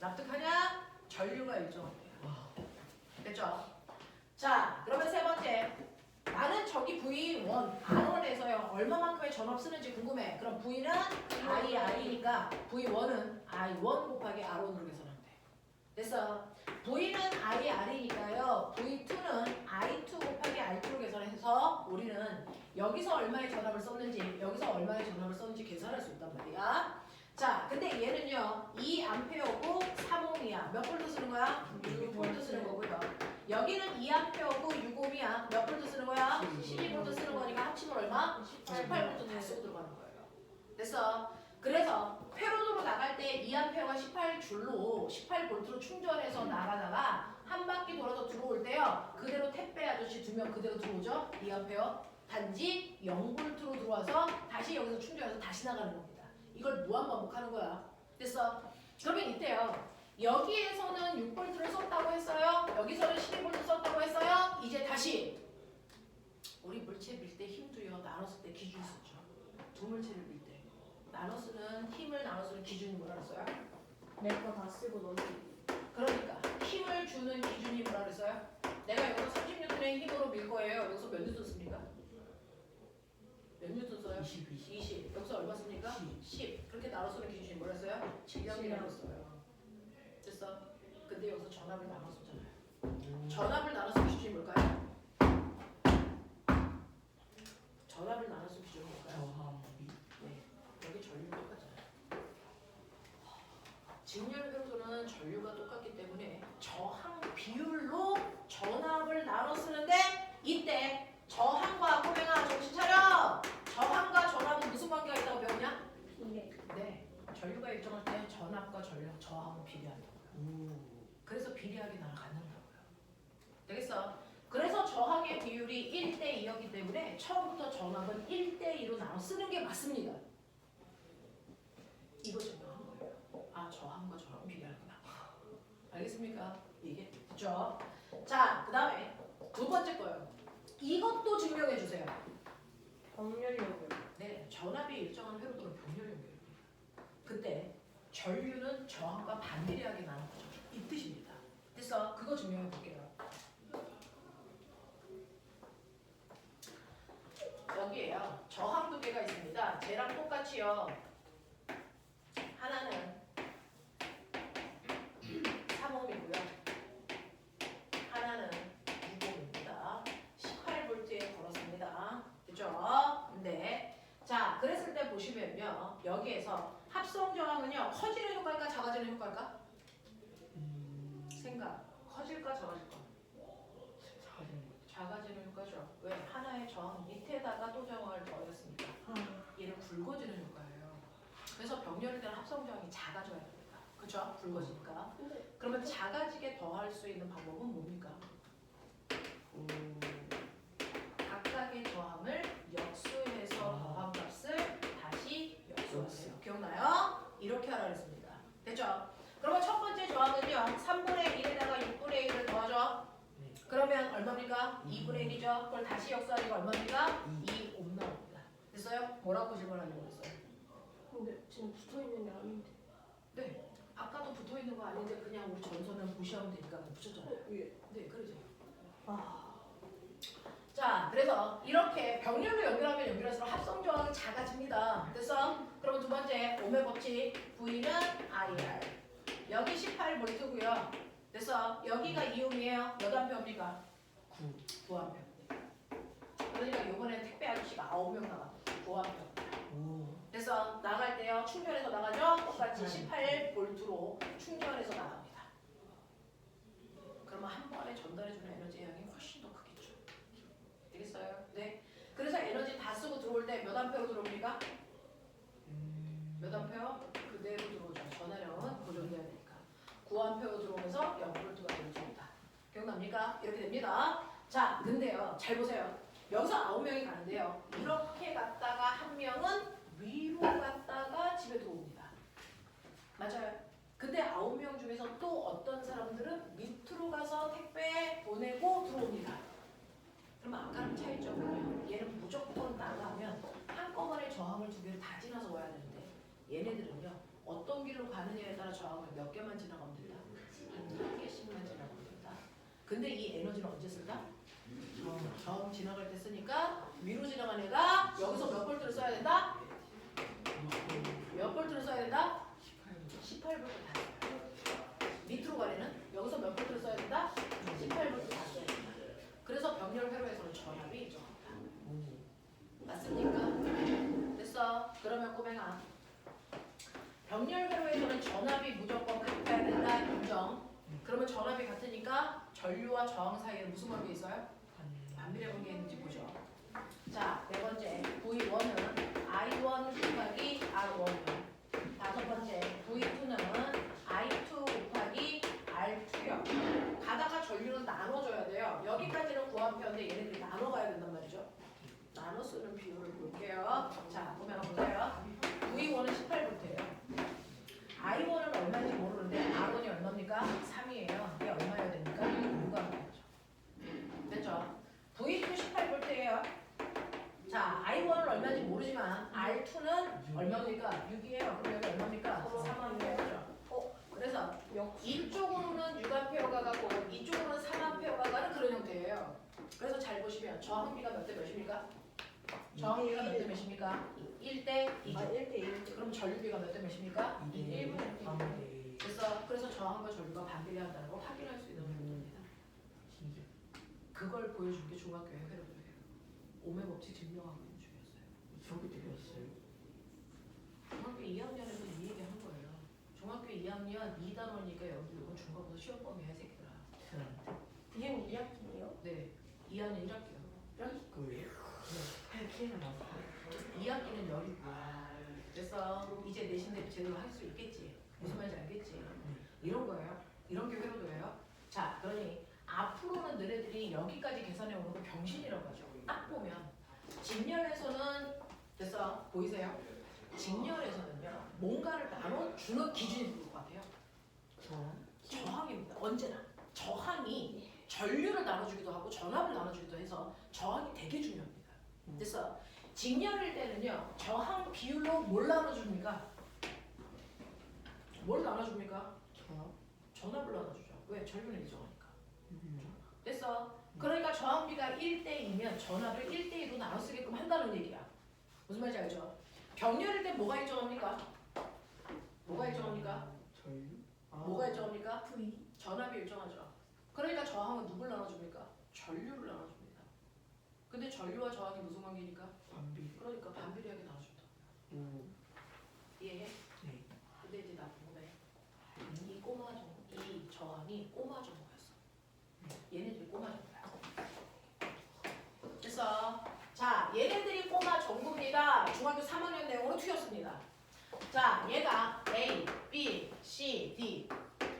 납득하냐? 전류가 일정한데요. 됐죠? 자 그러면 세 번째. 나는 저기 V1, R1에서요. 얼마만큼의 전압 쓰는지 궁금해. 그럼 V는 IR이니까 V1은 I1 곱하기 R1으로 계산하면 돼. 됐어. V는 IR이니까요. V2는 I2 곱하기 R2로 계산해서 우리는 여기서 얼마의 전압을 썼는지 여기서 얼마의 전압을 썼는지 계산할 수 있단 말이야. 자, 근데 얘는요. 2암페어고 3옴이야. 몇 볼트 쓰는 거야? 6볼트 쓰는 거고요. 여기는 2암페어고 6옴이야. 몇 볼트 쓰는 거야? 12볼트 쓰는 거니까 합치면 얼마? 18볼트 다 쓰고 들어가는 거예요. 됐어. 그래서 회로도로 나갈 때 2암페어가 18줄로 18볼트로 충전해서 나가다가 한 바퀴 돌아서 들어올 때요. 그대로 택배 아저씨 2명 그대로 들어오죠. 2암페어. 단지 0볼트로 들어와서 다시 여기서 충전해서 다시 나가는 겁니다. 이걸 무한 반복하는 거야. 됐어. 그러면 이때요. 여기에서는 6볼트를 썼다고 했어요. 여기서는 12볼트 썼다고 했어요. 이제 다시 우리 물체 밀 때 힘도요. 나눴을 때 기준이 있었죠. 두 물체를 밀 때. 힘을 나눠 쓰는 기준이 뭐라 그랬어요? 내 거 다 쓰고 넘기기. 그러니까 힘을 주는 기준이 뭐라 그랬어요? 내가 여기서 30N의 힘으로 밀 거예요. 여기서 몇 뉴턴 씁니까? 몇 뉴턴 써요? 20. 20. 여기서 얼마 씁니까? 10. 그렇게 나눠 쓰는 기준이 뭐랬어요? 질량이라고 써요. 됐어? 근데 여기서 전압을 나눠 쓰잖아요. 전압을 나눠 쓰는 기준이 뭘까요? 전압을 나눠 쓰는 기준이 뭘까요? 저항비. 네. 여기 전류 똑같잖아요. 직렬 회로도는 전류가 똑같기 때문에 저항 비율로 전압을 나눠 쓰는데 이때 저항과 꼬맹아 정신 차려! 저항과 전압은 무슨 관계가 있다고 배웠냐? 비례. 네. 전류가 일정할 때 전압과 저항은 비례한다고요. 오. 그래서 비례하게 나눠갖는다고요. 되겠어? 그래서 저항의 비율이 1대2였기 때문에 처음부터 전압은 1대2로 나눠 쓰는 게 맞습니다. 이거 증명한 거예요. 아, 저항과 저항 비례하구나. 알겠습니까? 이게 됐죠? 자, 그 다음에 두 번째 거예요. 이것도 증명해 주세요. 병렬 연결. 네, 전압이 일정한 회로도는 병렬 연결입니다. 그때 전류는 저항과 반비례하게 나눈 거죠. 이 뜻입니다. 됐어? 그거 증명해 볼게요. 여기에요. 저항 두 개가 있습니다. 쟤랑 똑같이요. 하나는 3옴이고요. 하나는 6옴입니다. 18V에 걸었습니다. 그죠? 네. 자, 그랬을 때 보시면요. 여기에서 합성 저항은요. 커지는 효과일까? 작아지는 효과일까? 생각. 커질까? 작아질까? 작아지는 거. 작아지는 효과죠. 왜? 하나의 저항 밑에다가 또 저항을 더했으니까. 얘는 굵어지는 효과예요. 그래서 병렬에 대한 합성 저항이 작아져야 됩니다. 그렇죠? 굵어지니까. 근데 그러면 작아지게 더할 수 있는 방법은 뭡니까? 오. 각각의 저항을 역수해서 더한 값을 다시 역수하세요. 역수. 기억나요? 이렇게 하라 그랬습니다. 됐죠? 그러면 첫 번째 저항은요. 3분의 1에다가 6분의 1을 더하죠. 네. 그러면 얼마입니까? 2분의 1이죠. 그걸 다시 역수하니까 얼마입니까? 2옴 나옵니다. 됐어요? 뭐라고 질문하려고 했어요? 근데 지금 붙어 있는 게 아닌데. 네. 아까도 붙어 있는 거 아닌데 그냥 우리 전선은 무시하면 되니까 붙였잖아요. 위에. 네, 그러죠. 아. 자, 그래서 이렇게 병렬로 연결하면 연결할수록 합성 저항이 작아집니다. 됐어? 그러면 두 번째 오음의 법칙 V는 IR. 여기 18V고요. 됐어? 여기가 2옴이에요. 몇 암페어입니까? 9암페어. 그러니까 이번에 택배 아저씨가 9명 나갔다. 9암페어. 오. 그래서 나갈 때요. 충전해서 나가죠. 똑같이 18V로 충전해서 나갑니다. 그러면 한 번에 전달해주는 에너지 양이 훨씬 더 크겠죠. 되겠어요? 네. 그래서 에너지 다 쓰고 들어올 때 몇 암페어로 들어옵니까? 몇 암페어? 그대로 들어오죠. 전화량은 고정돼야 되니까. 9암페어 들어오면서 0V가 되어줍니다. 기억납니까? 이렇게 됩니다. 자, 근데요. 잘 보세요. 여기서 9명이 가는데요. 이렇게 갔다가 한 명은 위로 갔다가 집에 들어옵니다. 맞아요. 근데 9명 중에서 또 어떤 사람들은 밑으로 가서 택배 보내고 들어옵니다. 그럼 아까랑 차이점은요. 얘는 무조건 나가면 한꺼번에 저항을 두 개를 다 지나서 와야 되는데 얘네들은요. 어떤 길로 가느냐에 따라 저항을 몇 개만 지나가면 된다. 한 개씩만 지나가면 된다. 근데 이 에너지는 언제 쓴다? 저항 지나갈 때 쓰니까 위로 지나간 애가 여기서 몇 볼트를 써야 된다? 몇 볼트를 써야 된다? 18볼트 다 써요. 밑으로 가려는 여기서 몇 볼트를 써야 된다? 18볼트 다 써야 된다. 그래서 병렬 회로에서는 전압이 일정합니다. 맞습니까? 됐어. 그러면 꼬맹아. 병렬 회로에서는 전압이 무조건 같아야 된다. 인정. 그러면 전압이 같으니까 전류와 저항 사이에 무슨 관계 있어요? 반비례 관계 있는지 보죠. 자, 네 번째 V1은 I1 곱하기 R1. 다섯 번째 V2는 I2 곱하기 R2요. 가다가 전류는 나눠줘야 돼요. 여기까지는 9A인데 얘네들이 나눠가야 된단 말이죠. 나눠 쓰는 비율을 볼게요. 자, 보면 보세요. V1은 18V예요. I1은 얼마인지 모르는데 R1이 얼마입니까? 3이에요. 이게 얼마여야 됩니까? 6가 나오죠. 됐죠? V2 18V예요. 자, I1은 얼마인지 모르지만 R2는 얼마입니까? 6이에요. 그럼 여기 얼마입니까? 3A죠. 그래서 이쪽으로는 6A가 가고 이쪽으로는 3A가 가는 그런 형태예요. 그래서 잘 보시면 저항비가 몇 대 몇입니까? 저항비가 몇 대 몇입니까? 1대 2죠. 1대 1. 그럼 전류비가 몇 대 몇입니까? 2대 1분의 3대. 그래서 저항과 전류가 반비례한다는 걸 확인할 수 있는 부분입니다. 그걸 보여준 게 중학교의 회로도예요. 오메 법칙 증명하고 있는 중이었어요. 저기 들렸어요. 중학교 2학년에서 이 얘기 한 거예요. 중학교 2학년 2단원이니까 여기 이건 중간고사 시험범위야 새끼들아. 이게 2학기예요? 네, 2학년 1학기요. 그거예요? 네. 8K는 나서. 2학기는 열이고. 그래서 이제 내신대 제대로 할 수 있겠지. 무슨 말인지 알겠지? 이런 거예요. 이런 게 회로도예요. 자, 그러니 앞으로는 너네들이 여기까지 계산해 오는 거 병신이라고 하죠. 딱 보면 직렬에서는 됐어 보이세요? 직렬에서는요 뭔가를 나눠주는 기준이 있을 것 같아요. 저항입니다. 언제나 저항이 전류를 나눠주기도 하고 전압을 나눠주기도 해서 저항이 되게 중요합니다. 그래서 직렬일 때는요 저항 비율로 뭘 나눠줍니까? 뭘 나눠줍니까? 전압을 나눠주죠. 왜? 전류는 일정하니까. 됐어. 그러니까 저항비가 1대2면 전압을 1대2로 나눠 쓰게끔 한다는 얘기야. 무슨 말인지 알죠? 병렬일 때 뭐가 일정합니까? 뭐가 일정합니까? 전류? 뭐가 일정합니까? V. 전압이 일정하죠. 그러니까 저항은 누굴 나눠줍니까? 전류를 나눠줍니다. 근데 전류와 저항이 무슨 관계니까? 반비. 그러니까 반비례하게 나눠준다. 이해해? 네. 근데 이제 나 궁금해. 이 저항이 꼬마 정보였어. 얘네들이 꼬마 정보야. 그래서 자 얘네들이 꼬마 정보입니다. 중학교 3학년 내용으로 튀었습니다. 자 얘가 A, B, C, D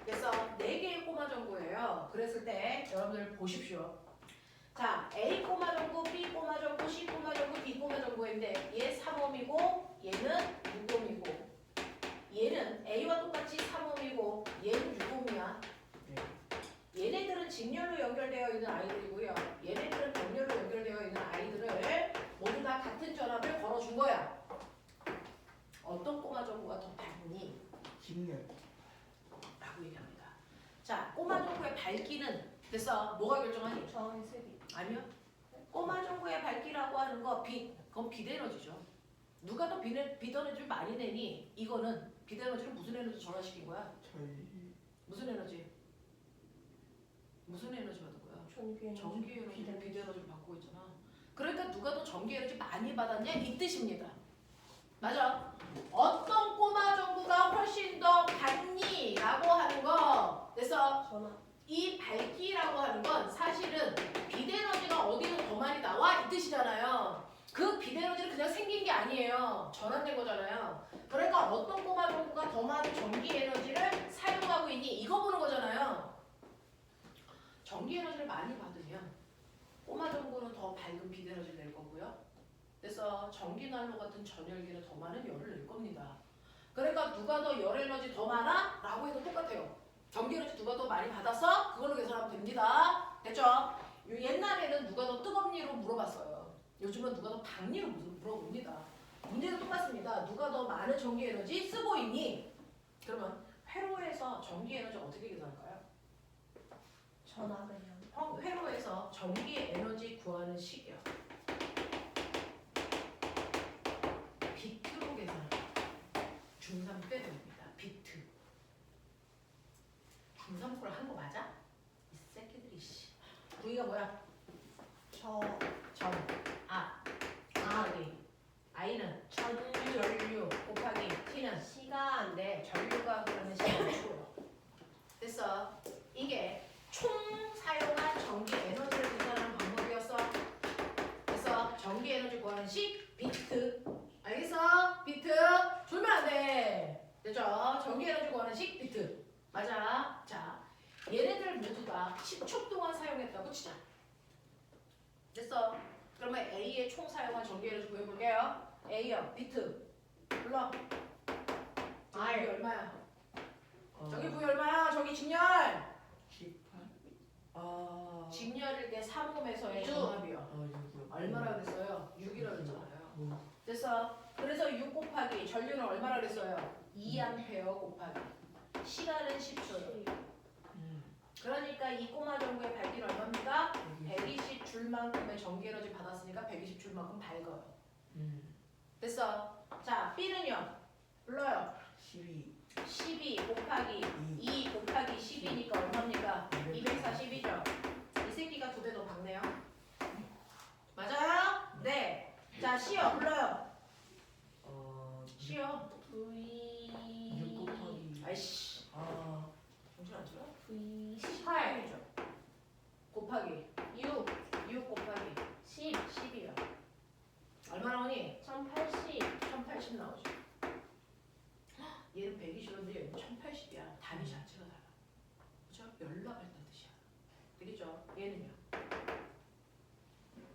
그래서 4개의 꼬마 정보예요. 그랬을 때 여러분들 보십시오. 자 A 꼬마 정보, B 꼬마 정보, C 꼬마 정보, D 꼬마 정보인데 얘 3옴이고 얘는 6옴이고 얘는 A와 똑같이 3옴이고 얘는 6옴이야. 얘네들은 직렬로 연결되어 있는 아이들이고요. 얘네들은 병렬로 연결되어 있는 아이들을 모두 다 같은 전압을 걸어준 거야. 어떤 꼬마 정보가 더 밝니? 직렬. 라고 얘기합니다. 자, 꼬마 정보의 밝기는 됐어. 뭐가 결정하니? 저항의 세비. 아니요. 꼬마 정보의 밝기라고 하는 거 빛. 그건 빛에너지죠. 누가 더 빛에너지를 많이 내니? 이거는 빛에너지를 무슨 에너지 전환시킨 거야? 전류. 무슨 에너지? 무슨 에너지 받은 거야? 전기 에너지. 전기 에너지, 비대 비대 에너지를 받고 있잖아. 그러니까 누가 더 전기 에너지 많이 받았냐 이 뜻입니다. 맞아? 어떤 꼬마 정보가 훨씬 더 밝니? 라고 하는 거. 그래서 전압. 이 밝기라고 하는 건 사실은 비대 에너지가 어디서 더 많이 나와 이 뜻이잖아요. 그 비대 에너지는 그냥 생긴 게 아니에요. 전환된 거잖아요. 그러니까 어떤 꼬마 정보가 더 많은 전기 에너지를 사용하고 있니? 이거 보는 거잖아요. 전기 에너지를 많이 받으면 꼬마 정보는 더 밝은 빛 에너지를 낼 거고요. 그래서 전기 난로 같은 전열기는 더 많은 열을 낼 겁니다. 그러니까 누가 더 열 에너지 더 많아? 라고 해도 똑같아요. 전기 에너지 누가 더 많이 받았어? 그걸로 계산하면 됩니다. 됐죠? 옛날에는 누가 더 뜨겁니로 물어봤어요. 요즘은 누가 더 박니로 물어봅니다. 문제는 똑같습니다. 누가 더 많은 전기 에너지 쓰고 있니? 그러면 회로에서 전기 에너지 어떻게 계산할까요? 전압을요. 회로에서 전기 에너지 구하는 식이요. 비트로 계산합니다. 중3 때 됩니다. 비트. 중3 걸 한 거 맞아? 이 새끼들이 씨. V가 뭐야? 전, 곱하기 I는 전류 곱하기 T는 시간. 네, 전류가 그러는 시간 추요. 됐어. 이게 총 사용한 전기 에너지를 계산하는 방법이었어. 그래서 전기 에너지 구하는 식 비트. 알겠어? 비트. 줄면 안 돼. 됐죠? 전기 에너지 구하는 식 비트. 맞아. 자, 얘네들 모두 다 10초 동안 사용했다고 치자. 됐어? 그러면 A의 총 사용한 전기 에너지 구해볼게요. A요. 비트. 불러. R 얼마야? 저기 V 얼마야? 저기 직렬. 18. 직렬일 때 3옴에서의 육. 전압이요. 얼마나 그랬어요? 6이라고 했잖아요. 그래서 6 곱하기 전류는 얼마나 그랬어요? 2A 곱하기 시간은 10초요. 그러니까 이 꼬마 정보의 밝기는 얼마입니까? 120줄만큼의 전기 에너지 받았으니까 120줄만큼 밝아요. 됐어. 자, B는요. 불러요. 12 곱하기 2 곱하기 10이니까 얼마입니까? 240이죠. 이 새끼가 2배 더 박네요. 맞아요? 네. 자, C요. 불러요. C요. V 6 곱하기 아이씨. 정신 안 차려? V 8이죠. 곱하기 6 6 곱하기 10 10이요. 얼마 나오니? 1080 1080 나오죠. 얘는 120인데 얘는 1080이야. 답이 자체가 달라. 그죠? 연락했다는 뜻이야. 되겠죠? 얘는요?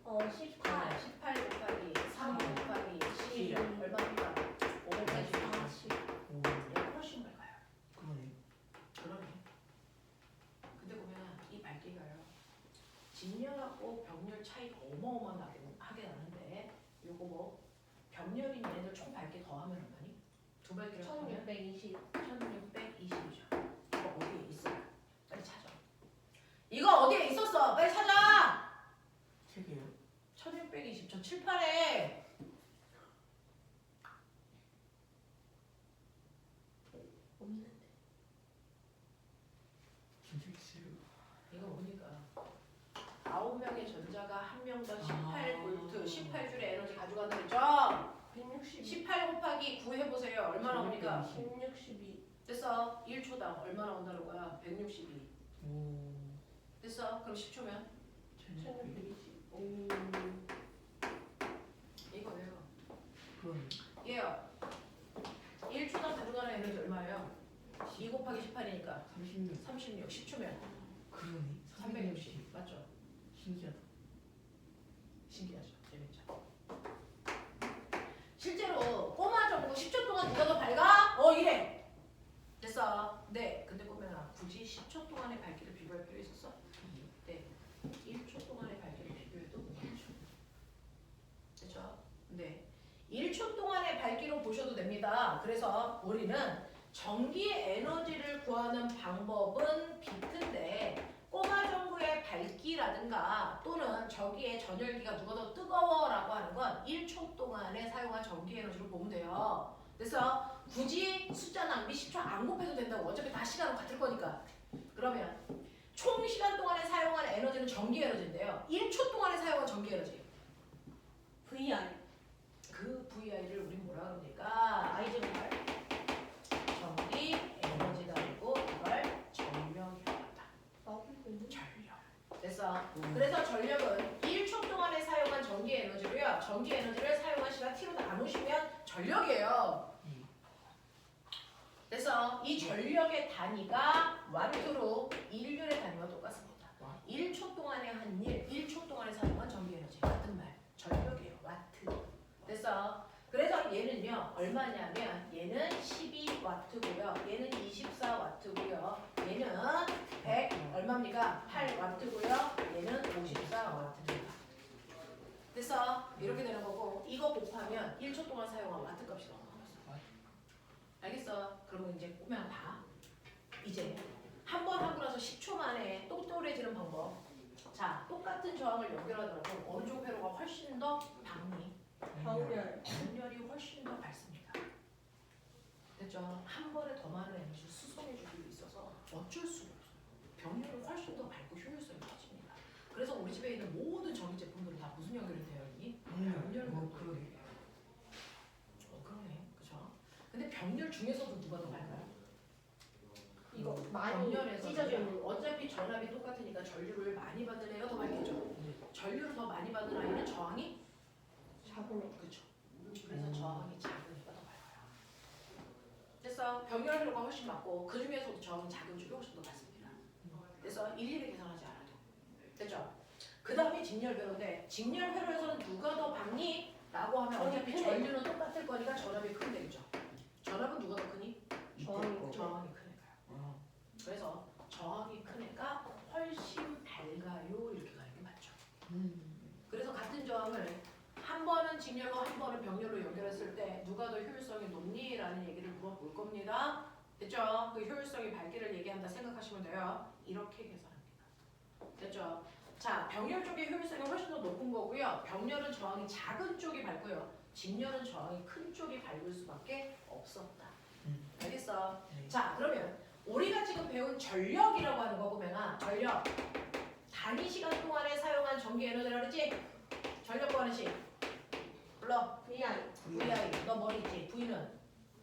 18 18 곱하기 3 곱하기 10 얼마입니까? 540. 얘가 훨씬 밝아요. 그러네. 그러네. 근데 보면 이 밝기가요. 직렬하고 병렬 차이가 어마어마하게 나는데 요거 뭐 병렬인 얘네들 총 밝기 더하면 얼마니? 두 밝기를 하면 1620 1620이죠. 이거 어디에 있어? 빨리 찾아. 이거 어디에 있었어? 빨리 찾아. 책이에요? 1620. 저 7, 8에 없는데 진짜 있어요. 이거 보니까 9명의 전자가 1명 더 18V 18줄의 에너지 가져간다 그랬죠? 162 18 곱하기 9 해보세요. 얼마 나옵니까? 162 됐어. 1초당 얼마 나온다는 거야? 162. 오. 됐어. 그럼 10초면 1620 이거예요. 그러네. 얘요. 1초당 가져가는 에너지 얼마예요? 2 곱하기 18이니까 36. 36. 10초면 그러네. 360. 맞죠? 신기하다. 신기하죠. 재밌죠. 실제로 꼬마 정도 10초 동안 누가 더 밝아? 이래. 됐어. 네. 근데 꼬마야 굳이 10초 동안의 밝기를 비교할 필요 있었어? 네. 1초 동안의 밝기를 비교해도 그렇죠. 됐죠? 네. 1초 동안의 밝기로 보셔도 됩니다. 그래서 우리는 전기의 에너지를 구하는 방법은 비트인데 꼬마 정도의 밝기라든가 또는 저기의 전열기가 누가 더 뜨거워라고 하는 건 1초 동안에 사용한 전기 에너지로 보면 돼요. 그래서 굳이 숫자 낭비 10초 안 곱해도 된다고. 어차피 다 시간은 같을 거니까. 그러면 총 시간 동안에 사용한 에너지는 전기 에너지인데요. 1초 동안에 사용한 전기 에너지. VI 그 VI를 우리 뭐라 그럽니까? 아이젠발 전기 에너지다 그리고 이걸 전력이라고 한다. 나오고 있는 전력. 됐어. 그래서 전력은 1초 동안에 사용한 전기 에너지로요. 전기 에너지를 사용한 시간 t로 나누시면 전력이에요. 그래서 이 전력의 단위가 와트로 인륜의 단위와 똑같습니다. 1초 동안에 한 일, 1초 동안에 사용한 전기 에너지 같은 말. 전력이에요. 와트. 됐어. 그래서 얘는요. 얼마냐면 얘는 12와트고요. 얘는 24와트고요. 얘는 100 얼마입니까? 8와트고요. 얘는 54와트입니다. 됐어. 이렇게 되는 거고 이거 곱하면 1초 동안 사용한 와트 값이 나와요. 알겠어? 그러면 이제 꼬면 봐. 이제 한 번 하고 나서 10초 만에 똑똑해지는 방법. 자, 똑같은 저항을 연결하더라도 어느 쪽 회로가 훨씬 더 방리, 병렬 전열이 훨씬 더 밝습니다. 됐죠? 한 번에 더 많은 에너지를 수송해주기 있어서 어쩔 수가 없어요. 병렬은 훨씬 더 밝고 효율성이 커집니다. 그래서 우리 집에 있는 모든 전기 제품들은 다 무슨 연결이 되어 있니? 병렬 그러네. 그러네. 그쵸? 근데 병렬 중에서도 누가 더 밝아요? 이거 많이 병렬에서 찢어져 있는 거 어차피 전압이 똑같으니까 전류를 많이 받는 애가 더 밝겠죠. 전류를 더 많이 받는 아이는 저항이 작은 애 그렇죠. 그래서 저항이 작은 애가 더 밝아요. 그래서 병렬 회로가 훨씬 많고 그 중에서도 저항이 작은 쪽이 훨씬 더 밝습니다. 그래서 일일이 계산하지 않아도 됐죠. 그 다음에 직렬 회로인데 직렬 회로에서는 누가 더 밝니? 라고 하면 어차피 크네. 전류는 똑같을 거니까 전압이 크면 되겠죠. 전압은 누가 더 크니? 저항이 저항이 큰 애가요. 그래서 저항이 큰 애가 훨씬 밝아요. 이렇게 가는 게 맞죠. 그래서 같은 저항을 한 번은 직렬로 한 번은 병렬로 연결했을 때 누가 더 효율성이 높니? 라는 얘기를 물어볼 겁니다. 됐죠? 그 효율성이 밝기를 얘기한다 생각하시면 돼요. 이렇게 계산합니다. 됐죠? 자, 병렬 쪽의 효율성이 훨씬 더 높은 거고요. 병렬은 저항이 작은 쪽이 밝고요. 직렬은 저항이 큰 쪽이 밟을 수밖에 없었다. 알겠어? 네. 자, 그러면 우리가 지금 배운 전력이라고 하는 거 보면 전력 단위 시간 동안에 사용한 전기 에너지라고 그랬지? 전력 구하는 식 불러. VI VI. 너 머리 있지? V는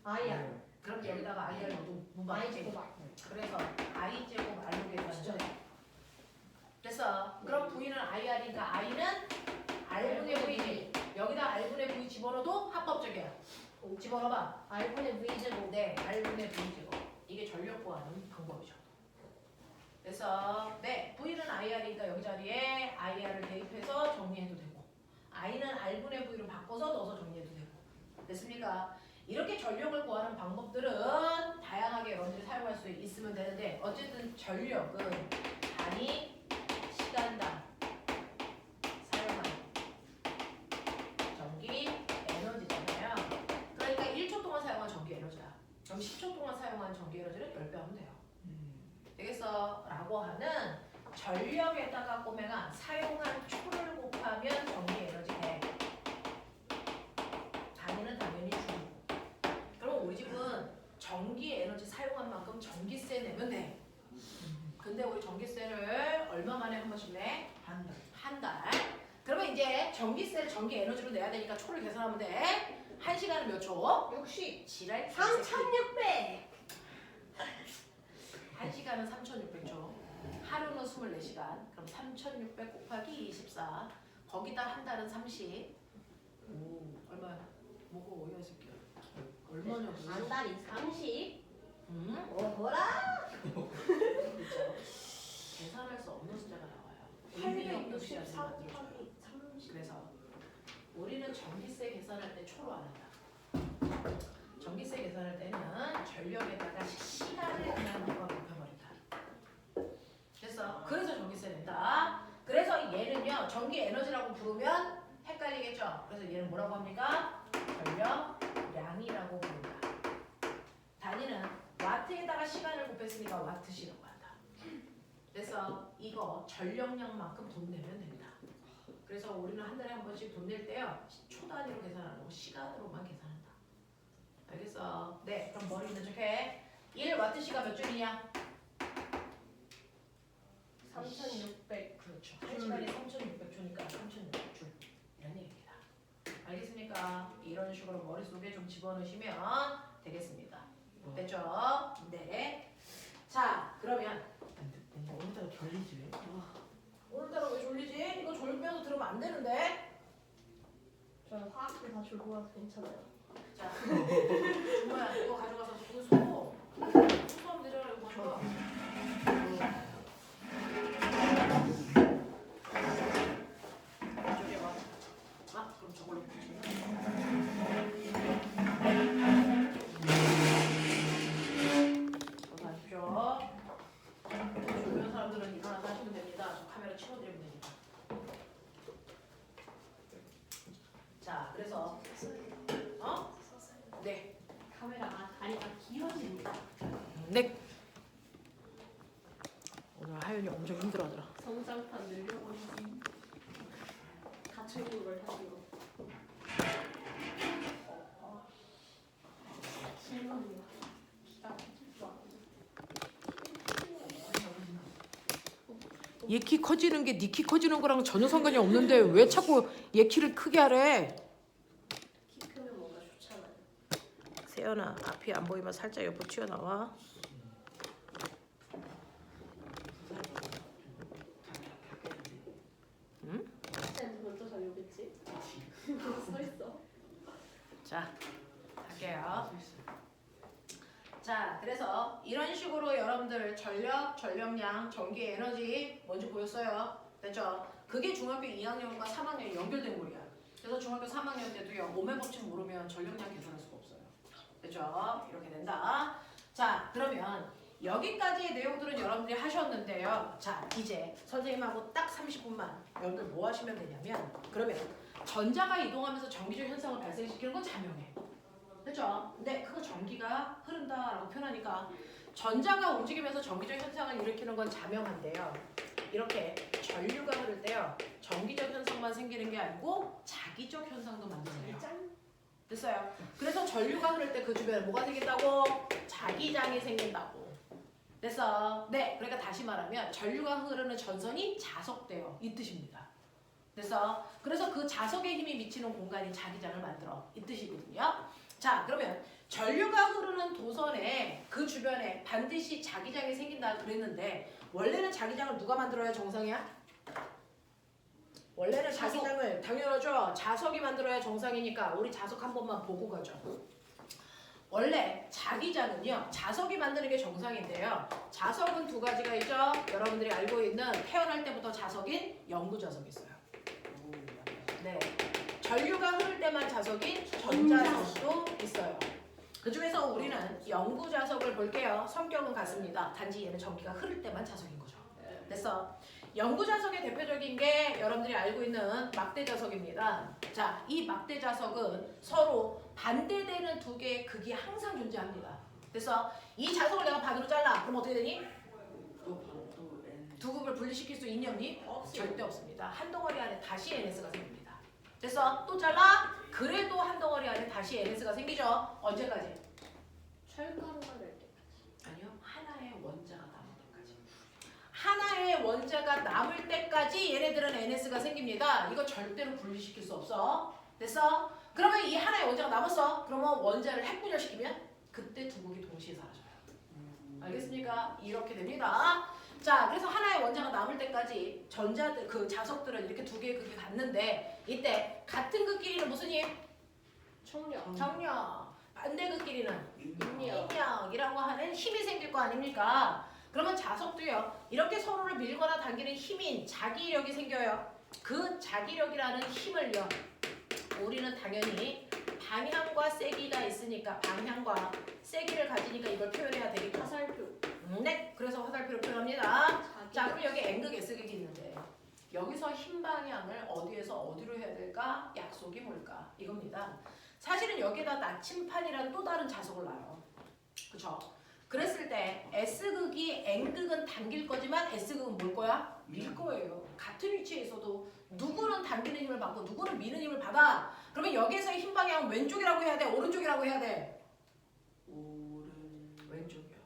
IR 그럼 여기다가 IR 넣어도 I 무방하지? 제곱R 그래서 I 제곱 R로 계산하죠. 됐어. 그럼 V는 IR이니까 I는 R분의 V지. 여기다 R분의 V 집어넣어도 합법적이야. 집어넣어봐. R분의 V 제곱 네, R분의 V 제곱. 이게 전력 구하는 방법이죠. 그래서 네, V는 IR이니까 여기 자리에 IR을 대입해서 정리해도 되고 I는 R분의 V로 바꿔서 넣어서 정리해도 되고 됐습니까? 이렇게 전력을 구하는 방법들은 다양하게 여러분들이 사용할 수 있으면 되는데 어쨌든 전력은 단위 시간당 사용한 전기 에너지잖아요. 그러니까 1초 동안 사용한 전기 에너지다. 그럼 10초 동안 사용한 전기 에너지를 10배 하면 돼요. 되겠어? 라고 하는 전력에다가 꼬매가 사용한 초를 곱하면 전기 에너지 돼. 단위는 당연히 줄이고. 그럼 우리 집은 전기 에너지 사용한 만큼 전기세 내면 돼. 근데 우리 전기세를 얼마 만에 한 번씩 내? 한 달. 한 달. 그러면 이제 전기세를 전기 에너지로 내야 되니까 초를 계산하면 돼. 1시간은 몇 초? 60 지랄. 3600 1시간은 3,600초. 하루는 24시간. 그럼 3,600 곱하기 24. 거기다 한 달은 30. 오, 얼마야? 뭐고 어이야 이 새끼야. 얼마냐고. 한 달이 30 응? 어허라 그렇죠. 계산할 수 없는 숫자가 나와요. 의미 없는 숫자를 864 만들어줘요. 곱하기 30 그래서 우리는 전기세 계산할 때 초로 안 한다. 전기세 계산할 때는 전력에다가 시간을 그냥 넣어 곱해버린다. 됐어? 그래서 전기세 낸다. 그래서 얘는요 전기 에너지라고 부르면 헷갈리겠죠? 그래서 얘는 뭐라고 합니까? 전력량이라고 부른다. 단위는 와트에다가 시간을 곱했으니까 와트시라고 한다. 그래서 이거 전력량만큼 돈 내면 된다. 그래서 우리는 한 달에 한 번씩 돈 낼 때요 초 단위로 계산 안 하고 시간으로만 계산한다. 알겠어? 네, 그럼 머리 있는 척해. 1와트시가 몇 줄이냐? 3600 그렇죠. 1시간에 3,600초니까 3,600줄 이런 얘기입니다. 알겠습니까? 이런 식으로 머릿속에 좀 집어넣으시면 되겠습니다. 됐죠? 네. 자, 그러면 오늘따라 졸리지 왜? 오늘따라 왜 졸리지? 이거 졸면서 들으면 안 되는데? 저는 화학도 다 졸고 와서 괜찮아요 자, 정말 이거 가져가서 수소하면 되잖아. 이거 가져가. 이쪽에 와. 아, 그럼 저걸로 붙이면. 어서 하십시오. 주변 사람들은 일어나서 하시면 됩니다. 저 카메라 치워드리면 됩니다. 자, 그래서 네. 카메라가 다리가 길어집니다 네. 오늘 하윤이 엄청 힘들어하더라. 성장판 늘려버리기 다쳐있는 걸 다시 이거 실망이야 기가 막힐 줄 알았네 얘 키 커지는 게 네 키 커지는 거랑 전혀 상관이 없는데 왜 자꾸 얘 키를 크게 하래? 키 크면 뭔가 좋잖아요 세연아, 앞이 안 보이면 살짝 옆으로 튀어나와. 응? 쌤 먼저 잘 오겠지? 써있어 자, 할게요. 자, 그래서 이런 식으로 여러분들 전력, 전력량, 전기 에너지 뭔지 보였어요? 됐죠? 그게 중학교 2학년과 3학년이 연결된 거야. 그래서 중학교 3학년 때도요. 오매 법칙 모르면 전력량 계산할 수가 없어요. 됐죠? 이렇게 된다. 자, 그러면 여기까지의 내용들은 여러분들이 하셨는데요. 자, 이제 선생님하고 딱 30분만 여러분들 뭐 하시면 되냐면 그러면 전자가 이동하면서 전기적 현상을 발생시키는 건 자명해. 그렇죠? 근데 그거 전기가 흐른다라고 표현하니까 전자가 움직이면서 전기적 현상을 일으키는 건 자명한데요. 이렇게 전류가 흐를 때요. 전기적 현상만 생기는 게 아니고 자기적 현상도 만들어요. 짠 됐어요? 그래서 전류가 흐를 때 그 주변에 뭐가 생긴다고? 자기장이 생긴다고. 됐어? 네, 그러니까 다시 말하면 전류가 흐르는 전선이 자석돼요. 이 뜻입니다. 됐어? 그래서 그 자석의 힘이 미치는 공간이 자기장을 만들어. 이 뜻이거든요. 자, 그러면 전류가 흐르는 도선에 그 주변에 반드시 자기장이 생긴다 그랬는데 원래는 자기장을 누가 만들어야 정상이야? 원래는 자기장을 당연하죠. 자석이 만들어야 정상이니까 우리 자석 한 번만 보고 가죠. 원래 자기장은요. 자석이 만드는 게 정상인데요. 자석은 두 가지가 있죠. 여러분들이 알고 있는 태어날 때부터 자석인 영구자석이 있어요. 네. 전류가 흐를 때만 자석인 전자석도 있어요. 그 중에서 우리는 영구자석을 볼게요. 성격은 같습니다. 단지 얘는 전기가 흐를 때만 자석인 거죠. 됐어. 영구자석의 대표적인 게 여러분들이 알고 있는 막대자석입니다. 자, 이 막대자석은 서로 반대되는 두 개의 극이 항상 존재합니다. 됐어. 이 자석을 내가 반으로 잘라. 그럼 어떻게 되니? 두 극을 분리시킬 수 있니 없니? 절대 없습니다. 한 덩어리 안에 다시 NS가 생깁니다. 됐어? 또 잘라? 그래도 한 덩어리 안에 다시 NS가 생기죠. 언제까지? 철가루가 될 때까지. 아니요. 하나의 원자가 남을 때까지. 하나의 원자가 남을 때까지 얘네들은 NS가 생깁니다. 이거 절대로 분리시킬 수 없어. 됐어? 그러면 이 하나의 원자가 남았어. 그러면 원자를 핵분열시키면 그때 두 극이 동시에 사라져요. 알겠습니까? 이렇게 됩니다. 자, 그래서 하나의 원자가 남을 때까지 전자들, 그 자석들은 이렇게 두 개의 극이 닿는데 이때 같은 극끼리는 무슨 힘? 청력. 정력. 반대 극끼리는 인력. 인력이라고 하는 힘이 생길 거 아닙니까? 그러면 자석도요. 이렇게 서로를 밀거나 당기는 힘인 자기력이 생겨요. 그 자기력이라는 힘을요. 우리는 당연히 방향과 세기가 있으니까 방향과 세기를 가지니까 이걸 표현해야 되겠죠. 화살표. 네, 그래서 화살표로 표현합니다. 자기. 자, 그럼 여기 N극, S극이 있는데 여기서 힘 방향을 어디에서 어디로 해야 될까? 약속이 뭘까? 이겁니다. 사실은 여기에다 나침판이라는 또 다른 자석을 놔요. 그쵸? 그랬을 때 S극이 N극은 당길 거지만 S극은 뭘 거야? 밀 거예요. 같은 위치에 있어도 누구는 당기는 힘을 받고 누구는 미는 힘을 받아. 그러면 여기에서의 힘 방향은 왼쪽이라고 해야 돼? 오른쪽이라고 해야 돼? 왼쪽이요.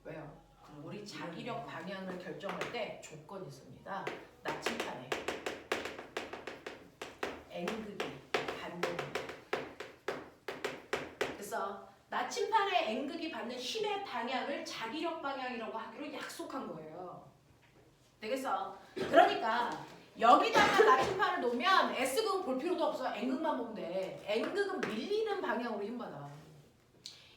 왜요? 우리 자기력 방향을 결정할 때 조건이 있습니다. 나침판에 N극이 받는 그래서 나침판에 N극이 받는 힘의 방향을 자기력 방향이라고 하기로 약속한 거예요. 되겠어? 그러니까 여기다가 나침판을 놓으면 S극은 볼 필요도 없어. N극만 보면 돼. N극은 밀리는 방향으로 힘받아.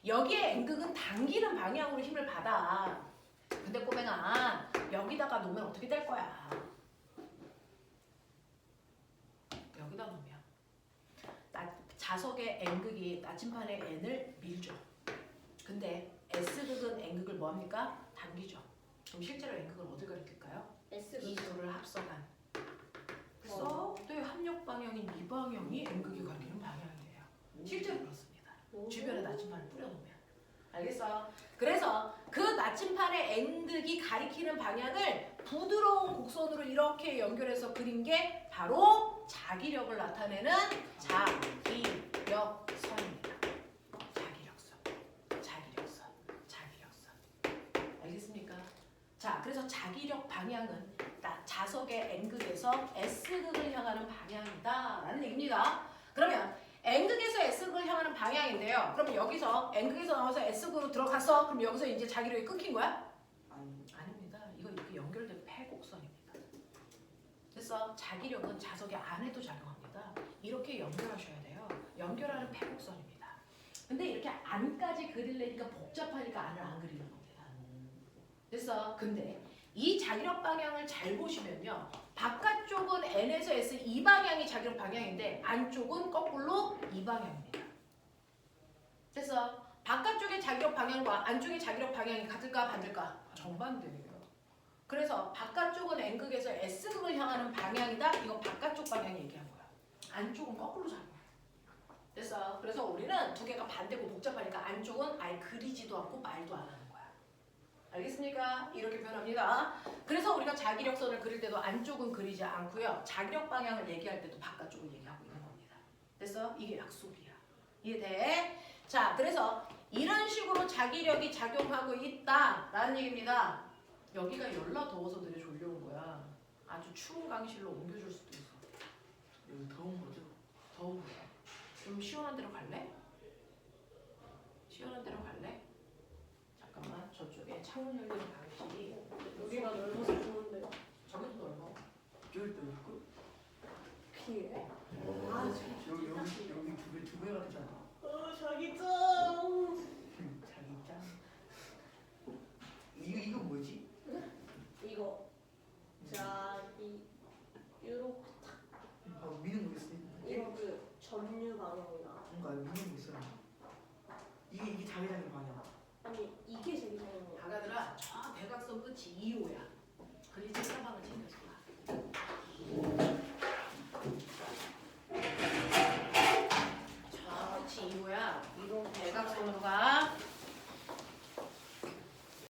여기에 N극은 당기는 방향으로 힘을 받아. 근데 꼬맹아, 여기다가 놓으면 어떻게 될 거야? 여기다 놓으면 자석의 N극이 나침판의 N을 밀죠. 근데 S극은 N극을 뭐합니까? 당기죠. 그럼 실제로 N극은 어딜 가리킬까요? 이 둘을 합성한. 그래서 또 합력 방향인 이 방향이 N극이 가리키는 방향이에요. 실제로 그렇습니다. 주변에 나침판을 뿌려놓으면. 알겠어? 그래서 그 나침판의 N극이 가리키는 방향을 부드러운 곡선으로 이렇게 연결해서 그린 게 바로 자기력을 나타내는 자기력선입니다. 자기력선, 자기력선, 자기력선. 알겠습니까? 자, 그래서 자기력 방향은 자석의 N극에서 S극을 향하는 방향이다라는 얘기입니다. 그러면 N극에서 S극을 향하는 방향인데요. 그럼 여기서 N극에서 나와서 S극으로 들어갔어? 그럼 여기서 이제 자기력이 끊긴 거야? 아닙니다. 이거 이렇게 연결된 폐곡선입니다. 그래서 자기력은 자석의 안에도 작용합니다. 이렇게 연결하셔야 돼요. 연결하는 폐곡선입니다. 근데 이렇게 안까지 그리려니까 복잡하니까 안을 안 그리는 겁니다. 됐어? 근데 이 자기력 방향을 잘 보시면요. 바깥쪽은 N에서 S 이 방향이 자기력 방향인데 안쪽은 거꾸로 이 방향입니다. 그래서 바깥쪽의 자기력 방향과 안쪽의 자기력 방향이 같을까 반대일까? 정반대예요. 그래서 바깥쪽은 N극에서 S극을 향하는 방향이다. 이건 바깥쪽 방향 얘기한 거야. 안쪽은 거꾸로 작용해. 됐어? 그래서 우리는 두 개가 반대고 복잡하니까 안쪽은 아예 그리지도 않고 말도 안 하는 거야. 알겠습니까? 이렇게 표현합니다. 그래서 우리가 자기력선을 그릴 때도 안쪽은 그리지 않고요. 자기력 방향을 얘기할 때도 바깥쪽을 얘기하고 있는 겁니다. 됐어? 이게 약속이야. 이해돼? 자, 그래서 이런 식으로 자기력이 작용하고 있다라는 얘기입니다. 여기가 열나 더워서 되게 졸려온 거야. 아주 추운 강의실로 옮겨줄 수도 있어. 여기 더운 거죠? 더운 거야. 좀 시원한 데로 갈래? 시원한 데로 갈래? 잠깐만, 저쪽에 창문 열리는 강의실이 여기가 넓어서 좋은데. 저기도 넓어. 여기 또 있고? 피해. 여기 두 배가 되잖아. 자기 짱. 자기 짱. 이거 뭐지? 이거 자기 요렇게 바로 미는 거 있어. 이거 그 전류 방향이나 뭔가 미는 거 있어. 이게 자기장의 방향. 아니 이게 자기 방향이야. 아가들아, 저 대각선 끝이 2호야. 그리고 사방을 챙겨서 봐. 저 끝이 2호야. 이런 대각선으로 가.